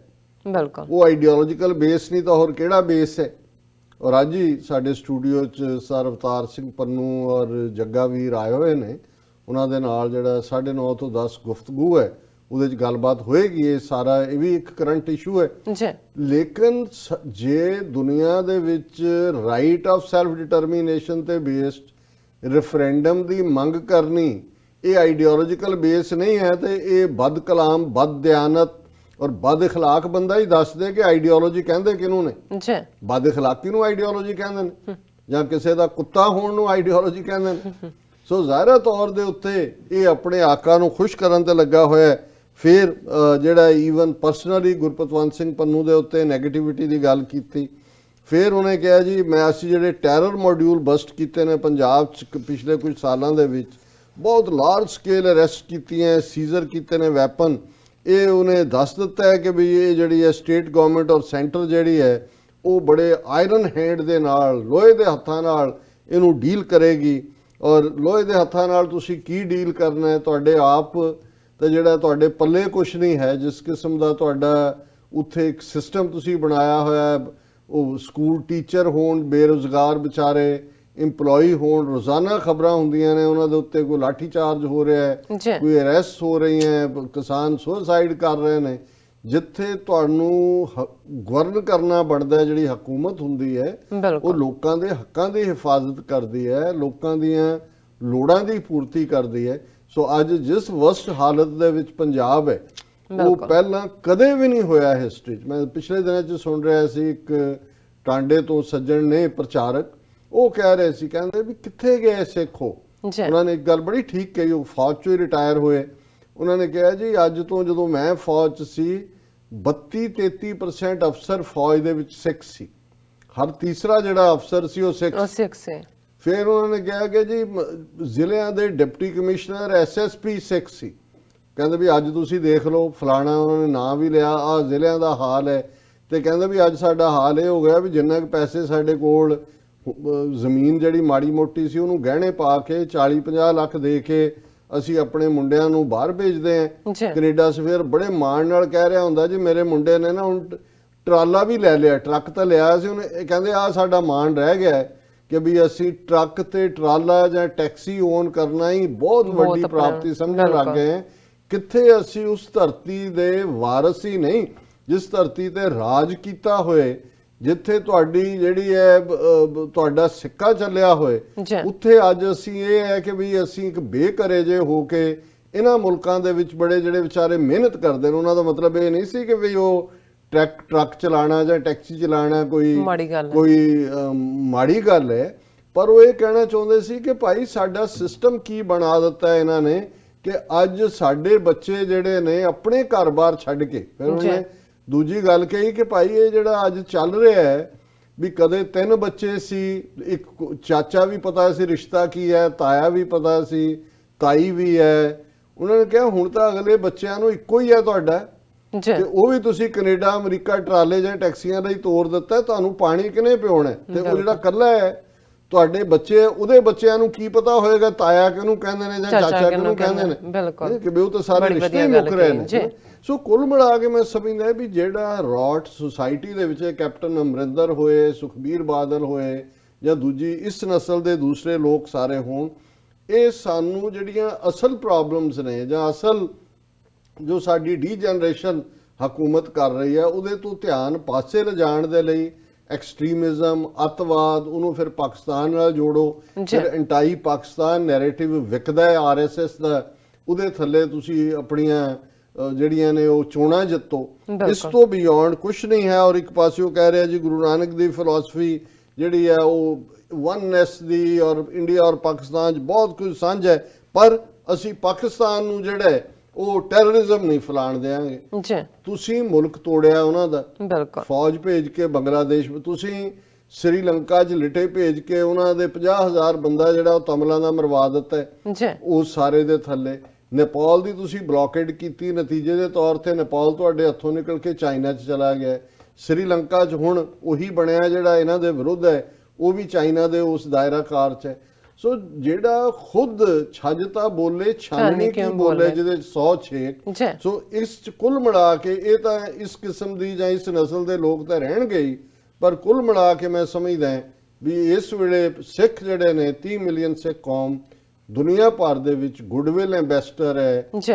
ਬਿਲਕੁਲ ਉਹ ਆਈਡੀਓਲੋਜੀਕਲ ਬੇਸ ਨਹੀਂ ਤਾਂ ਹੋਰ ਕਿਹੜਾ ਬੇਸ ਹੈ? ਔਰ ਅੱਜ ਹੀ ਸਾਡੇ ਸਟੂਡੀਓ 'ਚ ਸਰ ਅਵਤਾਰ ਸਿੰਘ ਪੰਨੂ ਔਰ ਜੱਗਾ ਵੀਰ ਆਏ ਹੋਏ ਨੇ, ਉਹਨਾਂ ਦੇ ਨਾਲ ਜਿਹੜਾ 9:30 ਤੋਂ 10 ਗੁਫ਼ਤਗੂ ਹੈ, ਉਹਦੇ 'ਚ ਗੱਲਬਾਤ ਹੋਏਗੀ। ਇਹ ਸਾਰਾ ਇਹ ਵੀ ਇੱਕ ਕਰੰਟ ਇਸ਼ੂ ਹੈ। ਜੀ ਲੇਕਿਨ ਜੇ ਦੁਨੀਆ ਦੇ ਵਿੱਚ ਰਾਈਟ ਆਫ ਸੈਲਫ ਡਿਟਰਮੀਨੇਸ਼ਨ ਤੇ ਬੇਸਡ ਰੈਫਰੈਂਡਮ ਦੀ ਮੰਗ ਕਰਨੀ ਇਹ ਆਈਡੀਓਲੋਜੀਕਲ ਬੇਸ ਨਹੀਂ ਹੈ, ਤੇ ਇਹ ਬਦ ਕਲਾਮ, ਬਦ ਦਿਆਨਤ ਔਰ ਬਦ ਇਖਲਾਕ ਬੰਦਾ ਹੀ ਦੱਸ ਦੇ ਕਿ ਆਈਡੀਓਲੋਜੀ ਕਹਿੰਦੇ ਕਿਹਨੂੰ ਨੇ। ਜੀ ਬਦ ਇਖਲਾਕੀ ਨੂੰ ਆਈਡੀਓਲੋਜੀ ਕਹਿੰਦੇ ਨੇ, ਜਾਂ ਕਿਸੇ ਦਾ ਕੁੱਤਾ ਹੋਣ ਨੂੰ ਆਈਡੀਓਲੋਜੀ ਕਹਿੰਦੇ ਨੇ। ਸੋ ਜ਼ਾਹਿਰ ਤੌਰ ਦੇ ਉੱਤੇ ਇਹ ਆਪਣੇ ਆਕਾ ਨੂੰ ਖੁਸ਼ ਕਰਨ ਤੇ ਲੱਗਾ ਹੋਇਆ ਹੈ। ਫਿਰ ਜਿਹੜਾ ਈਵਨ ਪਰਸਨਲੀ ਗੁਰਪਤਵੰਤ ਸਿੰਘ ਪੰਨੂ ਦੇ ਉੱਤੇ ਨੈਗੇਟਿਵਿਟੀ ਦੀ ਗੱਲ ਕੀਤੀ। ਫਿਰ ਉਹਨੇ ਕਿਹਾ ਜੀ ਅਸੀਂ ਜਿਹੜੇ ਟੈਰਰ ਮੋਡਿਊਲ ਬਸਟ ਕੀਤੇ ਨੇ ਪੰਜਾਬ 'ਚ ਪਿਛਲੇ ਕੁਝ ਸਾਲਾਂ ਦੇ ਵਿੱਚ, ਬਹੁਤ ਲਾਰਜ ਸਕੇਲ ਅਰੈਸਟ ਕੀਤੀਆਂ, ਸੀਜ਼ਰ ਕੀਤੇ ਨੇ ਵੈਪਨ, ਇਹ ਉਹਨੇ ਦੱਸ ਦਿੱਤਾ ਹੈ ਕਿ ਵੀ ਇਹ ਜਿਹੜੀ ਹੈ ਸਟੇਟ ਗਵਰਨਮੈਂਟ ਔਰ ਸੈਂਟਰ ਜਿਹੜੀ ਹੈ ਉਹ ਬੜੇ ਆਇਰਨ ਹੈਂਡ ਦੇ ਨਾਲ, ਲੋਹੇ ਦੇ ਹੱਥਾਂ ਨਾਲ ਇਹਨੂੰ ਡੀਲ ਕਰੇਗੀ। ਔਰ ਲੋਹੇ ਦੇ ਹੱਥਾਂ ਨਾਲ ਤੁਸੀਂ ਕੀ ਡੀਲ ਕਰਨਾ ਹੈ? ਤੁਹਾਡੇ ਆਪ ਤੇ ਜਿਹੜਾ ਤੁਹਾਡੇ ਪੱਲੇ ਕੁਛ ਨਹੀਂ ਹੈ, ਜਿਸ ਕਿਸਮ ਦਾ ਤੁਹਾਡਾ ਉੱਥੇ ਇੱਕ ਸਿਸਟਮ ਤੁਸੀਂ ਬਣਾਇਆ ਹੋਇਆ ਹੈ, ਉਹ ਸਕੂਲ ਟੀਚਰ ਹੋਣ, ਬੇਰੁਜ਼ਗਾਰ ਵਿਚਾਰੇ ਇੰਪਲੋਈ ਹੋਣ, ਰੋਜ਼ਾਨਾ ਖਬਰਾਂ ਹੁੰਦੀਆਂ ਨੇ ਉਹਨਾਂ ਦੇ ਉੱਤੇ ਕੋਈ ਲਾਠੀ ਚਾਰਜ ਹੋ ਰਿਹਾ ਹੈ, ਜੀ ਕੋਈ ਅਰੈਸਟ ਹੋ ਰਹੀਆਂ, ਕਿਸਾਨ ਸੁਸਾਈਡ ਕਰ ਰਹੇ ਨੇ। ਜਿੱਥੇ ਤੁਹਾਨੂੰ ਗਵਰਨ ਕਰਨਾ ਬਣਦਾ ਹੈ, ਜਿਹੜੀ ਹਕੂਮਤ ਹੁੰਦੀ ਹੈ ਉਹ ਬਿਲਕੁਲ ਲੋਕਾਂ ਦੇ ਹੱਕਾਂ ਦੀ ਹਿਫਾਜ਼ਤ ਕਰਦੀ ਹੈ, ਲੋਕਾਂ ਦੀਆਂ ਲੋੜਾਂ ਦੀ ਪੂਰਤੀ ਕਰਦੀ ਹੈ। ਸੋ ਅੱਜ ਜਿਸ ਵਸਟ ਹਾਲਤ ਦੇ ਵਿੱਚ ਪੰਜਾਬ ਹੈ, ਉਹ ਪਹਿਲਾਂ ਕਦੇ ਵੀ ਨਹੀਂ ਹੋਇਆ ਹਿਸਟਰੀ 'ਚ। ਮੈਂ ਪਿਛਲੇ ਦਿਨਾਂ 'ਚ ਸੁਣ ਰਿਹਾ ਸੀ, ਇੱਕ ਟਾਂਡੇ ਤੋਂ ਸੱਜਣ ਨੇ ਪ੍ਰਚਾਰਕ, ਉਹ ਕਹਿ ਰਹੇ ਸੀ, ਕਹਿੰਦੇ ਵੀ ਕਿੱਥੇ ਗਏ ਸਿੱਖ ਹੋ? ਜੀ ਉਹਨਾਂ ਨੇ ਇੱਕ ਗੱਲ ਬੜੀ ਠੀਕ ਕਹੀ, ਉਹ ਫੌਜ 'ਚੋਂ ਹੀ ਰਿਟਾਇਰ ਹੋਏ। ਉਹਨਾਂ ਨੇ ਕਿਹਾ ਜੀ ਅੱਜ ਤੋਂ ਜਦੋਂ ਮੈਂ ਫੌਜ 'ਚ ਸੀ 32-33% ਅਫਸਰ ਫੌਜ ਦੇ ਵਿੱਚ ਸਿੱਖ ਸੀ, ਹਰ ਤੀਸਰਾ ਜਿਹੜਾ ਅਫਸਰ ਸੀ ਉਹ ਸਿੱਖ ਉਹ ਸੀ। ਸਿੱਖ ਸੇ ਫਿਰ ਉਹਨਾਂ ਨੇ ਕਿਹਾ ਕਿ ਜੀ ਜ਼ਿਲ੍ਹਿਆਂ ਦੇ ਡਿਪਟੀ ਕਮਿਸ਼ਨਰ SSP ਸਿੱਖ ਸੀ। ਕਹਿੰਦੇ ਵੀ ਅੱਜ ਤੁਸੀਂ ਦੇਖ ਲਓ ਫਲਾਣਾ, ਉਹਨਾਂ ਨੇ ਨਾਂ ਵੀ ਲਿਆ, ਆਹ ਜ਼ਿਲ੍ਹਿਆਂ ਦਾ ਹਾਲ ਹੈ। ਤੇ ਕਹਿੰਦੇ ਵੀ ਅੱਜ ਸਾਡਾ ਹਾਲ ਇਹ ਹੋ ਗਿਆ ਵੀ ਜਿੰਨੇ ਕੁ ਪੈਸੇ ਸਾਡੇ ਕੋਲ ਜ਼ਮੀਨ ਜਿਹੜੀ ਮਾੜੀ ਮੋਟੀ ਸੀ ਉਹਨੂੰ ਗਹਿਣੇ ਪਾ ਕੇ 40-50 ਲੱਖ ਦੇ ਕੇ ਅਸੀਂ ਆਪਣੇ ਮੁੰਡਿਆਂ ਨੂੰ ਬਾਹਰ ਭੇਜਦੇ ਆਂ ਕੈਨੇਡਾ। ਫਿਰ ਬੜੇ ਮਾਣ ਨਾਲ ਕਹਿ ਰਿਹਾ ਹੁੰਦਾ ਜੀ ਮੇਰੇ ਮੁੰਡੇ ਨੇ ਨਾ ਹੁਣ ਟਰਾਲਾ ਵੀ ਲੈ ਲਿਆ, ਟਰੱਕ ਤਾਂ ਲਿਆ ਸੀ ਉਹਨੇ। ਇਹ ਕਹਿੰਦੇ ਆ ਸਾਡਾ ਮਾਣ ਰਹਿ ਗਿਆ ਹੈ ਕਿ ਵੀ ਅਸੀਂ ਟਰੱਕ ਤੇ ਟਰਾਲਾ ਜਾਂ ਟੈਕਸੀ ਓਨ ਕਰਨਾ ਹੀ ਬਹੁਤ ਵੱਡੀ ਪ੍ਰਾਪਤੀ ਸਮਝਣ ਲੱਗ ਗਏ। ਕਿੱਥੇ ਅਸੀਂ ਉਸ ਧਰਤੀ ਦੇ ਵਾਰਸ ਹੀ ਨਹੀਂ ਜਿਸ ਧਰਤੀ ਤੇ ਰਾਜ ਕੀਤਾ ਹੋਏ, ਜਿੱਥੇ ਤੁਹਾਡੀ ਜਿਹੜੀ ਹੈ ਤੁਹਾਡਾ ਸਿੱਕਾ ਚੱਲਿਆ ਹੋਏ, ਉੱਥੇ ਅੱਜ ਅਸੀਂ ਇਹ ਹੈ ਕਿ ਵੀ ਅਸੀਂ ਇੱਕ ਬੇਘਰੇ ਜੇ ਹੋ ਕੇ ਇਹਨਾਂ ਮੁਲਕਾਂ ਦੇ ਵਿੱਚ ਬੜੇ ਜਿਹੜੇ ਵਿਚਾਰੇ ਮਿਹਨਤ ਕਰਦੇ ਨੇ, ਉਹਨਾਂ ਦਾ ਮਤਲਬ ਇਹ ਨਹੀਂ ਸੀ ਕਿ ਵੀ ਉਹ ਟਰੱਕ ਚਲਾਣਾ ਜਾਂ ਟੈਕਸੀ ਚਲਾਣਾ ਕੋਈ ਮਾੜੀ ਗੱਲ ਹੈ, ਪਰ ਉਹ ਇਹ ਕਹਿਣਾ ਚਾਹੁੰਦੇ ਸੀ ਕਿ ਭਾਈ ਸਾਡਾ ਸਿਸਟਮ ਕੀ ਬਣਾ ਦਿੱਤਾ ਇਹਨਾਂ ਨੇ ਕਿ ਅੱਜ ਸਾਡੇ ਬੱਚੇ ਜਿਹੜੇ ਨੇ ਆਪਣੇ ਘਰ-ਬਾਰ ਛੱਡ ਕੇ, ਫਿਰ ਉਹਨੇ ਦੂਜੀ ਗੱਲ ਕਹੀ ਕਿ ਭਾਈ ਇਹ ਜਿਹੜਾ ਅੱਜ ਚੱਲ ਰਿਹਾ ਹੈ ਵੀ ਕਦੇ 3 ਬੱਚੇ ਸੀ, ਇੱਕ ਚਾਚਾ ਵੀ ਪਤਾ ਸੀ ਰਿਸ਼ਤਾ ਕੀ ਹੈ, ਤਾਇਆ ਵੀ ਪਤਾ ਸੀ, ਤਾਈ ਵੀ ਹੈ। ਉਹਨਾਂ ਨੇ ਕਿਹਾ ਹੁਣ ਤਾਂ ਅਗਲੇ ਬੱਚਿਆਂ ਨੂੰ ਇੱਕੋ ਹੀ ਹੈ ਤੁਹਾਡਾ, ਤੇ ਉਹ ਵੀ ਤੁਸੀਂ ਕੈਨੇਡਾ ਅਮਰੀਕਾ ਟਰਾਲੇ ਜਾਂ ਟੈਕਸੀਆਂ ਦਾ ਹੀ ਤੋਰ ਦਿੱਤਾ, ਤੁਹਾਨੂੰ ਪਾਣੀ ਕਿਹਨੇ ਪਿਉਣਾ? ਤੇ ਉਹ ਜਿਹੜਾ ਇਕੱਲਾ ਹੈ ਤੁਹਾਡੇ ਬੱਚੇ, ਉਹਦੇ ਬੱਚਿਆਂ ਨੂੰ ਕੀ ਪਤਾ ਹੋਏਗਾ ਤਾਇਆ ਕਿਹਨੂੰ ਕਹਿੰਦੇ ਨੇ ਜਾਂ ਚਾਚਾ ਕਿਹਨੂੰ ਕਹਿੰਦੇ ਨੇ? ਬਿਲਕੁਲ ਕਿ ਉਹ ਤਾਂ ਸਾਰੇ ਰਿਸ਼ਤੇ ਮੁੱਕ ਰਹੇ ਨੇ। ਸੋ ਕੁੱਲ ਮਿਲਾ ਕੇ ਮੈਂ ਸਮਝਦਾ ਵੀ ਜਿਹੜਾ ਰੌਟ ਸੁਸਾਇਟੀ ਦੇ ਵਿੱਚ ਕੈਪਟਨ ਅਮਰਿੰਦਰ ਹੋਏ, ਸੁਖਬੀਰ ਬਾਦਲ ਹੋਏ ਜਾਂ ਦੂਜੀ ਇਸ ਨਸਲ ਦੇ ਦੂਸਰੇ ਲੋਕ ਸਾਰੇ ਹੋਣ, ਇਹ ਸਾਨੂੰ ਜਿਹੜੀਆਂ ਅਸਲ ਪ੍ਰੋਬਲਮਸ ਨੇ ਜਾਂ ਅਸਲ ਜੋ ਸਾਡੀ ਡੀ ਜਨਰੇਸ਼ਨ ਹਕੂਮਤ ਕਰ ਰਹੀ ਹੈ ਉਹਦੇ ਤੋਂ ਧਿਆਨ ਪਾਸੇ ਲਿਜਾਣ ਦੇ ਲਈ ਐਕਸਟ੍ਰੀਮਿਜ਼ਮ, ਅੱਤਵਾਦ, ਉਹਨੂੰ ਫਿਰ ਪਾਕਿਸਤਾਨ ਨਾਲ ਜੋੜੋ, ਫਿਰ ਐਂਟਾਈ ਪਾਕਿਸਤਾਨ ਨੈਰੇਟਿਵ ਵਿਕਦਾ ਹੈ ਆਰਐਸਐਸ ਦਾ, ਉਹਦੇ ਥੱਲੇ ਤੁਸੀਂ ਆਪਣੀਆਂ ਜਿਹੜੀਆਂ ਨੇ ਉਹ ਚੋਣਾਂ ਜਿੱਤੋ। ਇਸ ਤੋਂ ਬਿਯੋਂਡ ਕੁਝ ਨਹੀਂ ਹੈ। ਔਰ ਇੱਕ ਪਾਸੇ ਉਹ ਕਹਿ ਰਿਹਾ ਜੀ ਗੁਰੂ ਨਾਨਕ ਦੀ ਫਿਲਾਸਫੀ ਜਿਹੜੀ ਹੈ ਉਹ ਵਨਨੈਸ ਦੀ, ਔਰ ਇੰਡੀਆ ਔਰ ਪਾਕਿਸਤਾਨ 'ਚ ਬਹੁਤ ਕੁਝ ਸਾਂਝ ਹੈ, ਪਰ ਅਸੀਂ ਪਾਕਿਸਤਾਨ ਨੂੰ ਜਿਹੜਾ ਹੈ ਉਹ ਟੈਰਰਿਜ਼ਮ ਨਹੀਂ ਫੈਲਾਣ ਦੇਵਾਂਗੇ। ਜੀ ਤੁਸੀਂ ਮੁਲਕ ਤੋੜਿਆ ਉਹਨਾਂ ਦਾ, ਬਿਲਕੁਲ ਫੌਜ ਭੇਜ ਕੇ ਬੰਗਲਾਦੇਸ਼ ਵਿੱਚ, ਤੁਸੀਂ ਸ੍ਰੀਲੰਕਾ 'ਚ ਲਿਟੇ ਭੇਜ ਕੇ ਉਹਨਾਂ ਦੇ 50,000 ਬੰਦਾ ਜਿਹੜਾ ਉਹ ਤਮਲਾਂ ਦਾ ਮਰਵਾ ਦਿੱਤਾ ਹੈ ਜੀ ਉਹ ਸਾਰੇ ਦੇ ਥੱਲੇ। ਨੇਪਾਲ ਦੀ ਤੁਸੀਂ ਬਲੌਕੇਡ ਕੀਤੀ, ਨਤੀਜੇ ਦੇ ਤੌਰ ਤੇ ਨੇਪਾਲ ਤੁਹਾਡੇ ਹੱਥੋਂ ਨਿਕਲ ਕੇ ਚਾਈਨਾ 'ਚ ਚਲਾ ਗਿਆ। ਸ੍ਰੀਲੰਕਾ 'ਚ ਹੁਣ ਉਹੀ ਬਣਿਆ ਜਿਹੜਾ ਇਹਨਾਂ ਦੇ ਵਿਰੁੱਧ ਹੈ, ਉਹ ਵੀ ਚਾਈਨਾ ਦੇ ਉਸ ਦਾਇਰਾ ਕਾਰ 'ਚ ਹੈ। ਸੋ ਜਿਹੜਾ ਖੁਦ ਛੱਜਤਾ ਬੋਲੇ ਛਾਨਣੀ ਕੀ ਬੋਲੇ, ਜਿਹਦੇ 100 ਛੇਕ। ਜੀ ਸੋ ਇਸ 'ਚ ਕੁੱਲ ਮਿਲਾ ਕੇ ਇਹ ਤਾਂ ਇਸ ਕਿਸਮ ਦੀ ਜਾਂ ਇਸ ਨਸਲ ਦੇ ਲੋਕ ਤਾਂ ਰਹਿਣਗੇ ਹੀ, ਪਰ ਕੁੱਲ ਮਿਲਾ ਕੇ ਮੈਂ ਸਮਝਦਾ ਵੀ ਇਸ ਵੇਲੇ ਸਿੱਖ ਜਿਹੜੇ ਨੇ 30 ਮਿਲੀਅਨ ਸਿੱਖ ਕੌਮ ਦੁਨੀਆ ਭਰ ਦੇ ਵਿੱਚ ਗੁੱਡਵਿਲ ਐਂਬੈਸਡਰ ਹੈ ਜੀ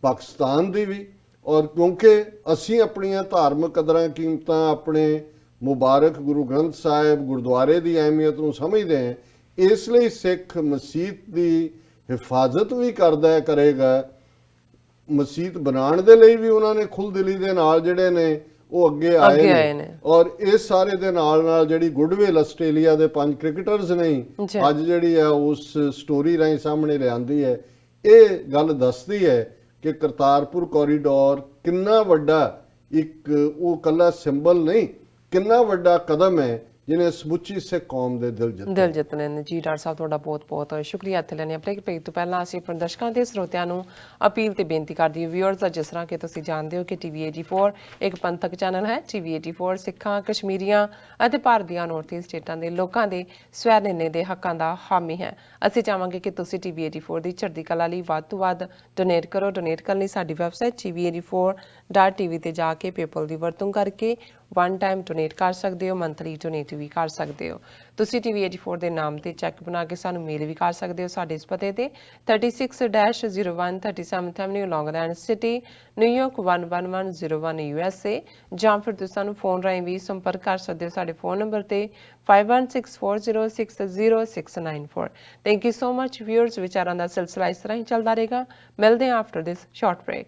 ਪਾਕਿਸਤਾਨ ਦੀ ਵੀ। ਔਰ ਕਿਉਂਕਿ ਅਸੀਂ ਆਪਣੀਆਂ ਧਾਰਮਿਕ ਕਦਰਾਂ ਕੀਮਤਾਂ, ਆਪਣੇ ਮੁਬਾਰਕ ਗੁਰੂ ਗ੍ਰੰਥ ਸਾਹਿਬ ਗੁਰਦੁਆਰੇ ਦੀ ਅਹਿਮੀਅਤ ਨੂੰ ਸਮਝਦੇ ਹਾਂ, ਇਸ ਲਈ ਸਿੱਖ ਮਸੀਤ ਦੀ ਹਿਫਾਜ਼ਤ ਵੀ ਕਰੇਗਾ। ਮਸੀਤ ਬਣਾਉਣ ਦੇ ਲਈ ਵੀ ਉਹਨਾਂ ਨੇ ਖੁੱਲ੍ਹਦਿਲੀ ਦੇ ਨਾਲ ਜਿਹੜੇ ਨੇ ਉਹ ਅੱਗੇ ਆਏ ਨੇ। ਔਰ ਇਸ ਸਾਰੇ ਦੇ ਨਾਲ ਨਾਲ ਜਿਹੜੀ ਗੁੱਡਵਿਲ ਆਸਟ੍ਰੇਲੀਆ ਦੇ 5 ਕ੍ਰਿਕਟਰਸ ਨੇ ਅੱਜ ਜਿਹੜੀ ਹੈ ਉਸ ਸਟੋਰੀ ਰਾਹੀਂ ਸਾਹਮਣੇ ਲਿਆਂਦੀ ਹੈ, ਇਹ ਗੱਲ ਦੱਸਦੀ ਹੈ ਕਿ ਕਰਤਾਰਪੁਰ ਕੋਰੀਡੋਰ ਕਿੰਨਾ ਵੱਡਾ ਇੱਕ ਉਹ ਕੱਲਾ ਸਿੰਬਲ ਨਹੀਂ, ਕਿੰਨਾ ਵੱਡਾ ਕਦਮ ਹੈ ਜਿਹਨੇ ਸਮੁੱਚੀ ਸਿੱਖ ਕੌਮ ਦੇ ਦਿਲ ਜਿੱਤਨੇ ਨੇ। ਜੀ ਡਾਕਟਰ ਸਾਹਿਬ ਤੁਹਾਡਾ ਬਹੁਤ ਬਹੁਤ ਸ਼ੁਕਰੀਆ। ਇੱਥੇ ਲੈਣੇ ਆਪਣੇ ਪੇਜ ਤੋਂ ਪਹਿਲਾਂ ਅਸੀਂ ਆਪਣੇ ਦਰਸ਼ਕਾਂ ਤੇ ਸਰੋਤਿਆਂ ਨੂੰ ਅਪੀਲ ਤੇ ਬੇਨਤੀ ਕਰਦੀ ਹਾਂ ਵਿਊਅਰਸ ਦਾ, ਜਿਸ ਤਰ੍ਹਾਂ ਕਿ ਤੁਸੀਂ ਜਾਣਦੇ ਹੋ ਕਿ TV 84 ਇੱਕ ਪੰਥਕ ਚੈਨਲ ਹੈ। TV 84 ਸਿੱਖਾਂ, ਕਸ਼ਮੀਰੀਆਂ ਅਤੇ ਭਾਰਤ ਦੀਆਂ ਨਾਰਥ ਈਸਟ ਸਟੇਟਾਂ ਦੇ ਲੋਕਾਂ ਦੇ ਸਵੈ ਨਿਰਣੇ ਦੇ ਹੱਕਾਂ ਦਾ ਹਾਮੀ ਹੈ। ਅਸੀਂ ਚਾਹਾਂਗੇ ਕਿ ਤੁਸੀਂ TV 84 ਦੀ ਚੜ੍ਹਦੀ ਕਲਾ ਲਈ ਵੱਧ ਤੋਂ ਵੱਧ ਡੋਨੇਟ ਕਰੋ। ਡੋਨੇਟ ਕਰਨ ਲਈ ਸਾਡੀ ਵੈਬਸਾਈਟ tv84.tv ਤੇ ਜਾ ਕੇ ਪੇਪਲ ਦੀ ਵਰਤੋਂ ਕਰਕੇ ਵਨ ਟਾਈਮ ਡੋਨੇਟ ਕਰ ਸਕਦੇ ਹੋ, ਮੰਥਲੀ ਡੋਨੇਟ ਵੀ ਕਰ ਸਕਦੇ ਹੋ। ਤੁਸੀਂ TV 84 ਦੇ ਨਾਮ ਤੇ ਚੈੱਕ ਬਣਾ ਕੇ ਸਾਨੂੰ ਮੇਲ ਵੀ ਕਰ ਸਕਦੇ ਹੋ ਸਾਡੇ ਇਸ ਪਤੇ ਤੇ 36-01 37th Avenue, Long Island City, New York 11101 USA, ਜਾਂ ਫਿਰ ਤੁਸੀਂ ਸਾਨੂੰ ਫੋਨ ਰਾਹੀਂ ਵੀ ਸੰਪਰਕ ਕਰ ਸਕਦੇ ਹੋ ਸਾਡੇ ਫੋਨ ਨੰਬਰ ਤੇ 5164060694। Thank you so much viewers. ਵਿਚਾਰਾਂ ਦਾ ਸਿਲਸਿਲਾ ਇਸ ਤਰ੍ਹਾਂ ਹੀ ਚੱਲਦਾ ਰਹੇਗਾ। ਮਿਲਦੇ ਹਾਂ ਆਫਟਰ ਦਿਸ ਸ਼ਾਰਟ ਬ੍ਰੇਕ।